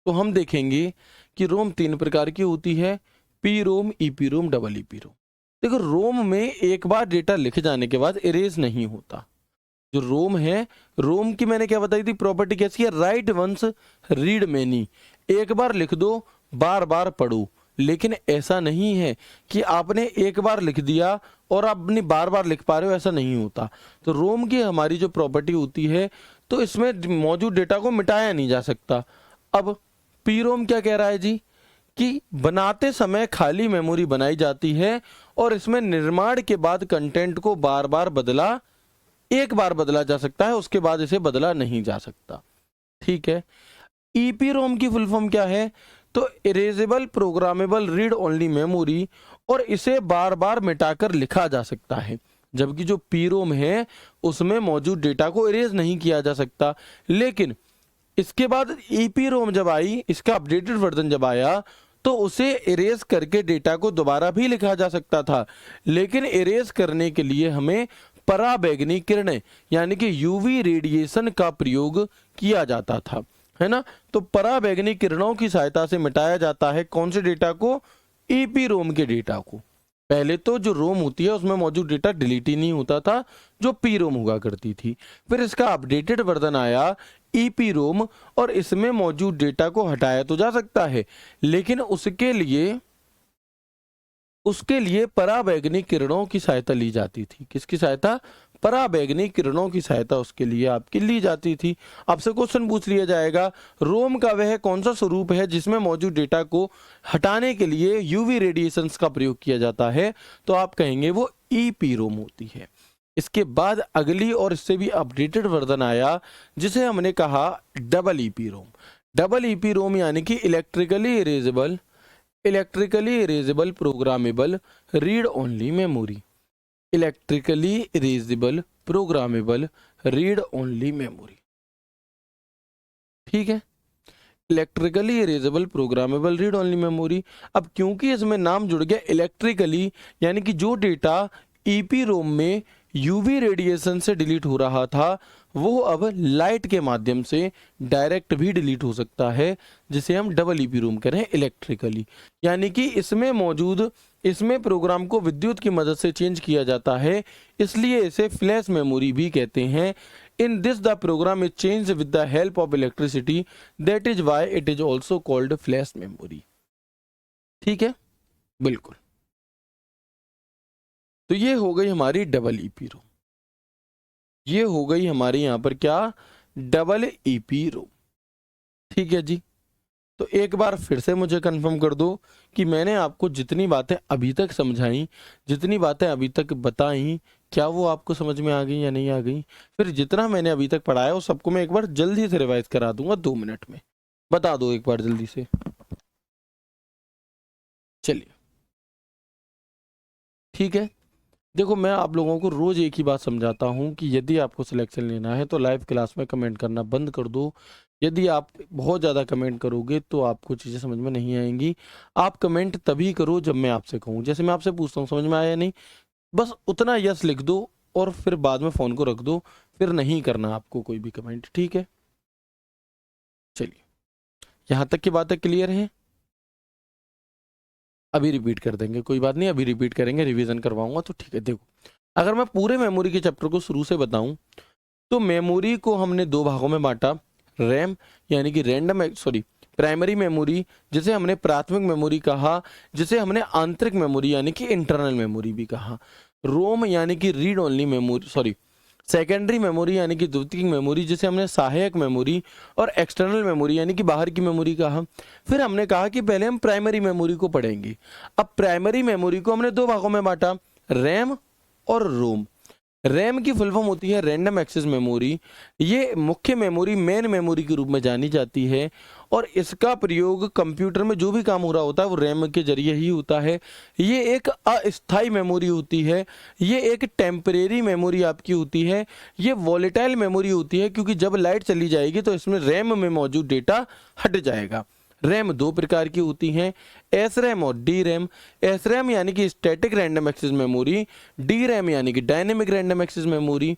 A: तो हम देखेंगे कि रोम 3 प्रकार की होती है, P ROM, EP ROM, double EP रोम। देखो रोम में एक बार डेटा लिखे जाने के बाद इरेज नहीं होता। जो रोम है, रोम की मैंने क्या बताई थी प्रॉपर्टी कैसी है, राइट वंस रीड मैनी, एक बार लिख दो बार बार पढ़ो। लेकिन ऐसा नहीं है कि आपने एक बार लिख दिया और आप अपनी बार बार लिख पा रहे हो, ऐसा नहीं होता। तो रोम की हमारी जो प्रॉपर्टी होती है, तो इसमें मौजूद डेटा को मिटाया नहीं जा सकता। अब पी रोम क्या कह रहा है जी, कि बनाते समय खाली मेमोरी बनाई जाती है और इसमें निर्माण के बाद कंटेंट को बार बार बदला, एक बार बदला जा सकता है, उसके बाद इसे बदला नहीं जा सकता। ठीक है। ईपी रोम की फुल फॉर्म क्या है, तो erasable programmable read only memory, और इसे बार बार मिटाकर लिखा जा सकता है। जबकि जो पी रोम है उसमें मौजूद डेटा को इरेज नहीं किया जा सकता। लेकिन इसके बाद ईपी रोम जब आई, इसका अपडेटेड वर्जन जब आया, तो उसे इरेज करके डेटा को दोबारा भी लिखा जा सकता था। लेकिन इरेज करने के लिए हमें पराबैंगनी किरणें यानी कि यूवी रेडिएशन का प्रयोग किया जाता था, है ना। तो पराबैंगनी किरणों की सहायता से मिटाया जाता है कौन से डेटा को, ईपी रोम के डेटा को। पहले तो जो रोम होती है उसमें मौजूद डेटा डिलीट ही नहीं होता था, जो पी रोम हुआ करती थी। फिर इसका अपडेटेड वर्जन आया ईपी रोम, और इसमें मौजूद डेटा को हटाया तो जा सकता है, लेकिन उसके लिए पराबैंगनी किरणों की सहायता ली जाती थी। किसकी सहायता, पराबैंगनी किरणों की सहायता उसके लिए आपकी ली जाती थी। आपसे क्वेश्चन पूछ लिया जाएगा, रोम का वह कौन सा स्वरूप है जिसमें मौजूद डेटा को हटाने के लिए यूवी रेडिएशंस का प्रयोग किया जाता है, तो आप कहेंगे वो ईपी रोम होती है। इसके बाद अगली और इससे भी अपडेटेड वर्जन आया जिसे हमने कहा double EP ROM. Double EP ROM यानी कि electrically erasable programmable read only memory. Electrically erasable programmable read only memory. ठीक है, electrically erasable programmable read only memory. अब क्योंकि इसमें नाम जुड़ गया इलेक्ट्रिकली, यानी कि जो डेटा ईपी रोम में यूवी रेडिएशन से डिलीट हो रहा था वो अब लाइट के माध्यम से डायरेक्ट भी डिलीट हो सकता है, जिसे हम डबल ईपी रोम कह रहे हैं इलेक्ट्रिकली। यानी कि इसमें प्रोग्राम को विद्युत की मदद से चेंज किया जाता है, इसलिए इसे फ्लैश मेमोरी भी कहते हैं। In this the program is change with the help of electricity, that is why it is also called flash memory. ठीक है, बिल्कुल। तो ये हो गई हमारी डबल ईपी रोम, ये हो गई हमारी यहां पर क्या, डबल ईपी रोम। ठीक है जी। तो एक बार फिर से मुझे कंफर्म कर दो कि मैंने आपको जितनी बातें अभी तक समझाई, जितनी बातें अभी तक बताई, क्या वो आपको समझ में आ गई या नहीं आ गई। फिर जितना मैंने अभी तक पढ़ाया वो सबको मैं एक बार जल्दी से रिवाइज करा दूंगा 2 मिनट में। बता दो एक बार जल्दी से। चलिए ठीक है। देखो मैं आप लोगों को रोज एक ही बात समझाता हूँ कि यदि आपको सिलेक्शन लेना है तो लाइव क्लास में कमेंट करना बंद कर दो। यदि आप बहुत ज़्यादा कमेंट करोगे तो आपको चीज़ें समझ में नहीं आएंगी। आप कमेंट तभी करो जब मैं आपसे कहूँ। जैसे मैं आपसे पूछता हूँ समझ में आया नहीं, बस उतना यस लिख दो और फिर बाद में फ़ोन को रख दो, फिर नहीं करना आपको कोई भी कमेंट। ठीक है, चलिए यहाँ तक की बातें क्लियर हैं। अभी रिपीट कर देंगे, कोई बात नहीं, अभी रिपीट करेंगे, रिवीजन करवाऊंगा तो ठीक है। देखो अगर मैं पूरे मेमोरी के चैप्टर को शुरू से बताऊं तो मेमोरी को हमने 2 भागों में बांटा। रैम यानी कि प्राइमरी मेमोरी, जिसे हमने प्राथमिक मेमोरी कहा, जिसे हमने आंतरिक मेमोरी यानी कि इंटरनल मेमोरी भी कहा। रोम यानी कि read only memory, secondary memory यानी कि द्वितीयक मेमोरी, जिसे हमने सहायक मेमोरी, और एक्सटर्नल मेमोरी यानी कि बाहर की मेमोरी कहा। फिर हमने कहा कि पहले हम प्राइमरी मेमोरी को पढ़ेंगे। अब प्राइमरी मेमोरी को हमने 2 भागों में बांटा, रैम और रोम। रैम की फुल फॉर्म होती है रैंडम एक्सेस मेमोरी। ये मुख्य मेमोरी, मेन मेमोरी के रूप में जानी जाती है, और इसका प्रयोग कंप्यूटर में जो भी काम हो रहा होता है वो रैम के जरिए ही होता है। ये एक अस्थायी मेमोरी होती है, ये एक टेम्परेरी मेमोरी आपकी होती है, ये वॉलेटाइल मेमोरी होती है, क्योंकि जब लाइट चली जाएगी तो इसमें रैम में मौजूद डेटा हट जाएगा। रैम 2 प्रकार की होती हैं, एस रैम और डी रैम। एस रैम यानी कि static random access memory, D RAM यानी कि dynamic random access memory.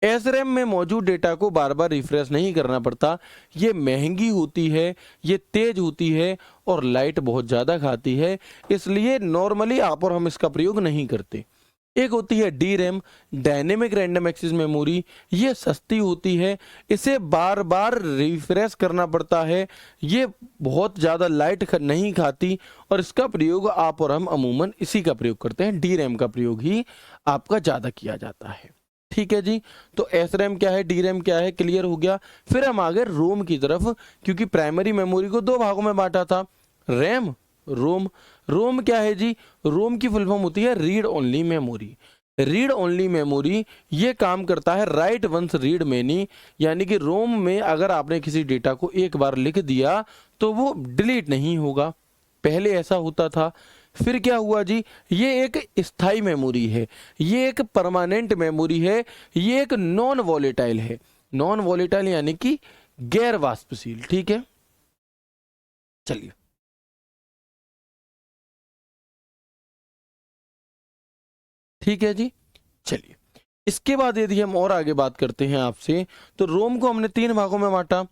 A: SRAM में मौजूद डेटा को बार बार रिफ्रेश नहीं करना पड़ता। ये महंगी होती है, ये तेज होती है और लाइट बहुत ज़्यादा खाती है, इसलिए नॉर्मली आप और हम इसका प्रयोग नहीं करते। एक होती है D RAM, dynamic random access memory. ये सस्ती होती है, इसे बार बार रिफ्रेश करना पड़ता है, ये बहुत ज़्यादा लाइट नहीं खाती और इसका प्रयोग आप और हम अमूमन इसी का प्रयोग करते हैं। डी रैम का प्रयोग ही आपका ज़्यादा किया जाता है। ठीक है जी। तो एस रैम क्या है, डी रैम क्या है, क्लियर हो गया। फिर हम आ गए रोम की तरफ, क्योंकि प्राइमरी मेमोरी को दो भागों में बांटा था, रैम, रोम। रोम क्या है जी, रोम की फुल फॉर्म होती है read only memory. Read only memory ये काम करता है राइट वंस रीड मेनी, यानी कि रोम में अगर आपने किसी डेटा को एक बार लिख दिया तो वो डिलीट नहीं होगा, पहले ऐसा होता था। फिर क्या हुआ जी, ये एक स्थायी मेमोरी है, ये एक परमानेंट मेमोरी है, ये एक नॉन वॉलेटाइल है। नॉन वॉलेटाइल यानी कि गैर वाष्पशील। ठीक है, चलिए। ठीक है जी, चलिए। इसके बाद यदि हम और आगे बात करते हैं आपसे, तो रोम को हमने तीन भागों में बांटा,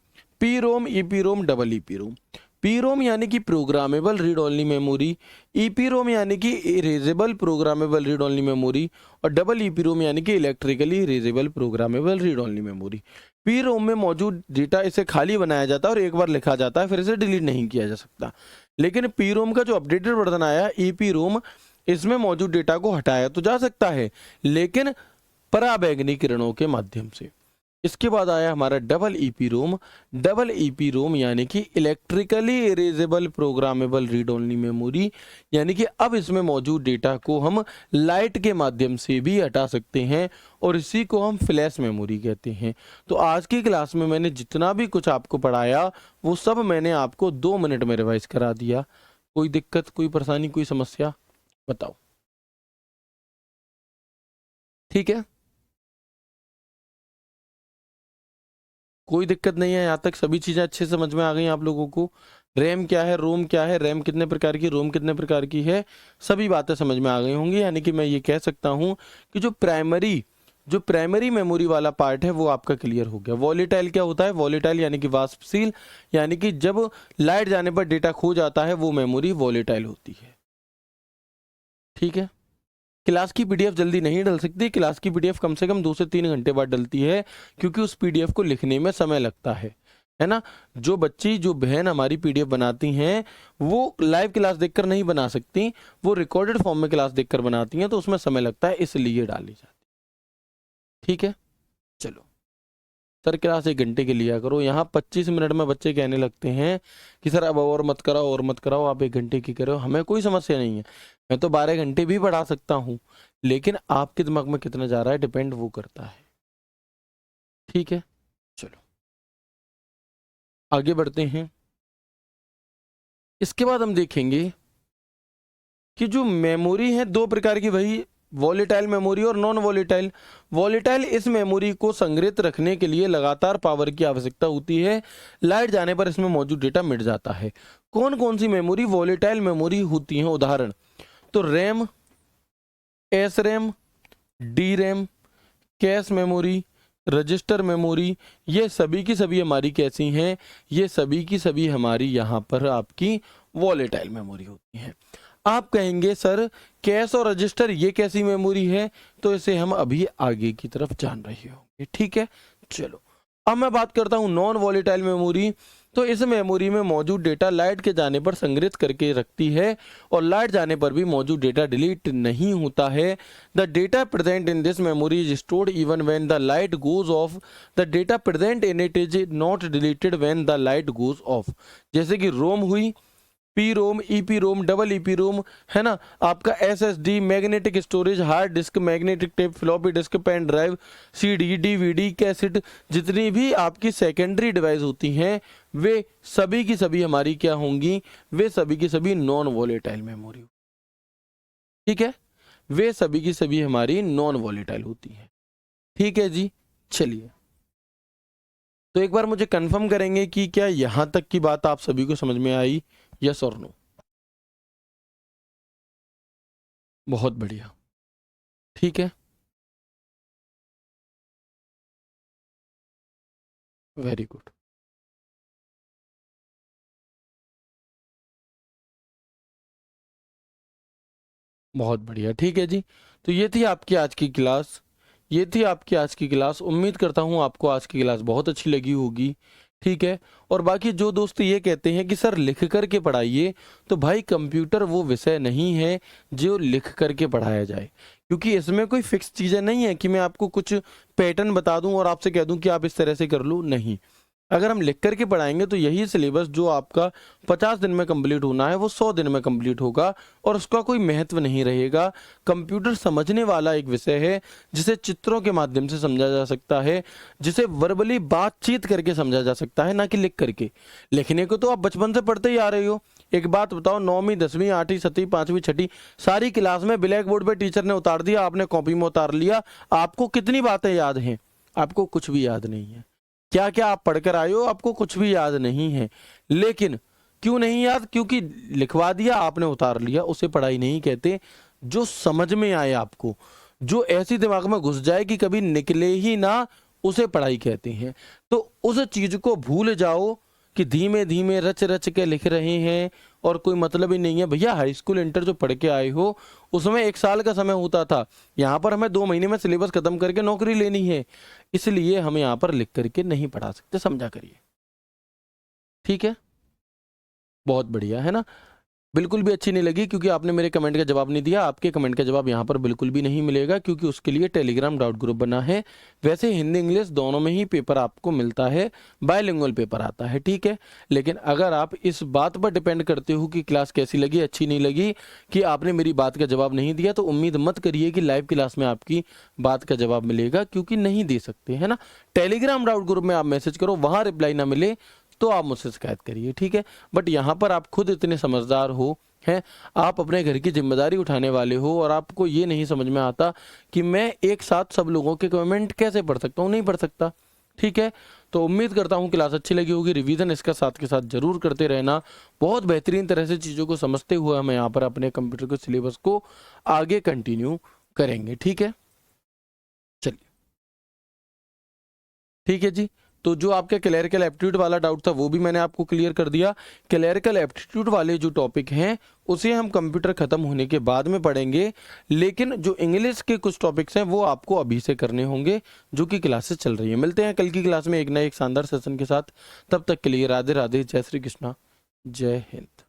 A: P ROM, EP ROM, double EP ROM. P ROM यानी कि programmable read only memory, EP ROM यानी कि erasable programmable read only memory, और डबल ईपी रोम यानी कि electrically erasable programmable read only memory. P ROM में मौजूद data इसे खाली बनाया जाता है और एक बार लिखा जाता है, फिर इसे डिलीट नहीं किया जा सकता। लेकिन पी रोम का जो अपडेटेड वर्जन आया, ईपी रोम, इसमें मौजूद डेटा को हटाया तो जा सकता है, लेकिन पराबैंगनी किरणों के माध्यम से। इसके बाद आया हमारा double EP ROM. Double EP ROM यानी कि electrically erasable programmable read only memory, यानी कि अब इसमें मौजूद डेटा को हम लाइट के माध्यम से भी हटा सकते हैं और इसी को हम फ्लैश मेमोरी कहते हैं। तो आज की क्लास में मैंने जितना भी कुछ आपको पढ़ाया वो सब मैंने आपको 2 मिनट में रिवाइज करा दिया। कोई दिक्कत, कोई परेशानी, कोई समस्या बताओ। ठीक है, कोई दिक्कत नहीं है, यहाँ तक सभी चीज़ें अच्छे से समझ में आ गई आप लोगों को। रैम क्या है, रोम क्या है, रैम कितने प्रकार की, रोम कितने प्रकार की है, सभी बातें समझ में आ गई होंगी। यानी कि मैं ये कह सकता हूँ कि जो प्राइमरी मेमोरी वाला पार्ट है वो आपका क्लियर हो गया। वॉलेटाइल क्या होता है, वॉलेटाइल यानी कि वाष्पशील, यानी कि जब लाइट जाने पर डेटा खो जाता है वो मेमोरी वॉलेटाइल होती है। ठीक है। क्लास की पीडीएफ जल्दी नहीं डल सकती, क्लास की पीडीएफ कम से कम 2 से 3 घंटे बाद डलती है, क्योंकि उस पीडीएफ को लिखने में समय लगता है ना। जो बच्ची, जो बहन हमारी पीडीएफ बनाती हैं वो लाइव क्लास देखकर नहीं बना सकती, वो रिकॉर्डेड फॉर्म में क्लास देखकर बनाती हैं, तो उसमें समय लगता है, इसलिए डाली जाती है। ठीक है, चलो। सर क्लास 1 घंटे की लिया करो, यहाँ 25 मिनट में बच्चे कहने लगते हैं कि सर अब और मत कराओ, और मत कराओ, आप 1 घंटे की करो। हमें कोई समस्या नहीं है, मैं तो 12 घंटे भी पढ़ा सकता हूँ, लेकिन आपके दिमाग में कितना जा रहा है डिपेंड वो करता है। ठीक है, चलो आगे बढ़ते हैं। इसके बाद हम देखेंगे कि जो मेमोरी है दो प्रकार की, वही वॉलेटाइल मेमोरी और नॉन वॉलेटाइल। वॉलेटाइल, इस मेमोरी को संग्रहित रखने के लिए लगातार पावर की आवश्यकता होती है, लाइट जाने पर इसमें मौजूद डेटा मिट जाता है। कौन कौन सी मेमोरी वॉलेटाइल मेमोरी होती हैं, उदाहरण तो RAM, S RAM, D RAM, cache memory, register memory, ये सभी की सभी हमारी कैसी हैं, ये सभी की सभी हमारी यहाँ पर आपकी वॉलेटाइल मेमोरी होती हैं। आप कहेंगे सर कैश और रजिस्टर ये कैसी मेमोरी है, तो इसे हम अभी आगे की तरफ जान रहे होंगे। ठीक है, चलो अब मैं बात करता हूँ नॉन वॉलेटाइल मेमोरी। तो इस मेमोरी में मौजूद डेटा लाइट के जाने पर संग्रहित करके रखती है और लाइट जाने पर भी मौजूद डेटा डिलीट नहीं होता है। The data present in this memory is stored even when the light goes off. The data present in it is not deleted when the light goes off. जैसे कि रोम हुई, P ROM, EP ROM, double EP ROM, है ना, आपका SSD, magnetic storage, hard disk, magnetic tape, floppy disk, pen drive, CD, DVD, cassette, जितनी भी आपकी secondary device होती हैं वे सभी की सभी हमारी क्या होंगी, वे सभी की सभी नॉन वॉलेटाइल मेमोरी। ठीक है, वे सभी की सभी हमारी नॉन वॉलेटाइल होती हैं। ठीक है जी, चलिए तो एक बार मुझे कंफर्म करेंगे कि क्या यहां तक की बात आप सभी को समझ में आई, यस और नो। बहुत बढ़िया। ठीक है, वेरी गुड। बहुत बढ़िया, ठीक है जी। तो ये थी आपकी आज की क्लास, ये थी आपकी आज की क्लास। उम्मीद करता हूँ आपको आज की क्लास बहुत अच्छी लगी होगी, ठीक है। और बाकी जो दोस्त ये कहते हैं कि सर लिख कर के पढ़ाइए, तो भाई कंप्यूटर वो विषय नहीं है जो लिख कर के पढ़ाया जाए, क्योंकि इसमें कोई फिक्स चीज़ें नहीं है कि मैं आपको कुछ पैटर्न बता दूं और आपसे कह दूं कि आप इस तरह से कर लो, नहीं। अगर हम लिख करके पढ़ाएंगे तो यही सिलेबस जो आपका 50 दिन में कंप्लीट होना है वो 100 दिन में कंप्लीट होगा, और उसका कोई महत्व नहीं रहेगा। कंप्यूटर समझने वाला एक विषय है जिसे चित्रों के माध्यम से समझा जा सकता है, जिसे वर्बली बातचीत करके समझा जा सकता है, ना कि लिख करके। लिखने को तो आप बचपन से पढ़ते ही आ रहे हो। एक बात बताओ, 9वीं 10वीं 8वीं 7वीं 5वीं 6वीं सारी क्लास में ब्लैक बोर्ड पे टीचर ने उतार दिया, आपने कॉपी में उतार लिया, आपको कितनी बातें याद हैं? आपको कुछ भी याद नहीं है। क्या क्या आप पढ़कर आए हो, आपको कुछ भी याद नहीं है। लेकिन क्यों नहीं याद? क्योंकि लिखवा दिया आपने, उतार लिया। उसे पढ़ाई नहीं कहते। जो समझ में आए आपको, जो ऐसी दिमाग में घुस जाए कि कभी निकले ही ना, उसे पढ़ाई कहते हैं। तो उस चीज को भूल जाओ कि धीमे धीमे रच रच के लिख रहे हैं और कोई मतलब ही नहीं है। भैया हाई स्कूल इंटर जो पढ़ के आए हो उसमें 1 साल का समय होता था, यहाँ पर हमें 2 महीने में सिलेबस खत्म करके नौकरी लेनी है, इसलिए हम यहाँ पर लिख करके नहीं पढ़ा सकते। समझा करिए, ठीक है। बहुत बढ़िया, है ना। बिल्कुल भी अच्छी नहीं लगी क्योंकि आपने मेरे कमेंट का जवाब नहीं दिया। आपके कमेंट का जवाब यहाँ पर बिल्कुल भी नहीं मिलेगा, क्योंकि उसके लिए टेलीग्राम डाउट ग्रुप बना है। वैसे हिंदी इंग्लिश दोनों में ही पेपर आपको मिलता है, बायलिंगुअल पेपर आता है, ठीक है। लेकिन अगर आप इस बात पर डिपेंड करते हो कि क्लास कैसी लगी, अच्छी नहीं लगी, कि आपने मेरी बात का जवाब नहीं दिया, तो उम्मीद मत करिए कि लाइव क्लास में आपकी बात का जवाब मिलेगा, क्योंकि नहीं दे सकते, है ना। टेलीग्राम डाउट ग्रुप में आप मैसेज करो, वहाँ रिप्लाई ना मिले तो आप मुझसे शिकायत करिए, ठीक है। बट यहाँ पर आप खुद इतने समझदार हो, हैं, आप अपने घर की जिम्मेदारी उठाने वाले हो, और आपको ये नहीं समझ में आता कि मैं एक साथ सब लोगों के कमेंट कैसे पढ़ सकता हूँ, नहीं पढ़ सकता, ठीक है। तो उम्मीद करता हूँ क्लास अच्छी लगी होगी। रिवीजन इसका साथ के साथ जरूर करते रहना। बहुत बेहतरीन तरह से चीज़ों को समझते हुए हम यहाँ पर अपने कंप्यूटर के सिलेबस को आगे कंटिन्यू करेंगे, ठीक है। चलिए, ठीक है जी। तो जो आपके क्लरिकल एप्टीट्यूड वाला डाउट था वो भी मैंने आपको क्लियर कर दिया। क्लरिकल एप्टीट्यूड वाले जो टॉपिक हैं उसे हम कंप्यूटर खत्म होने के बाद में पढ़ेंगे, लेकिन जो इंग्लिश के कुछ टॉपिक्स हैं वो आपको अभी से करने होंगे, जो कि क्लासेस चल रही है। मिलते हैं कल की क्लास में एक नए एक शानदार सेशन के साथ। तब तक के लिए राधे राधे, जय श्री कृष्णा, जय हिंद।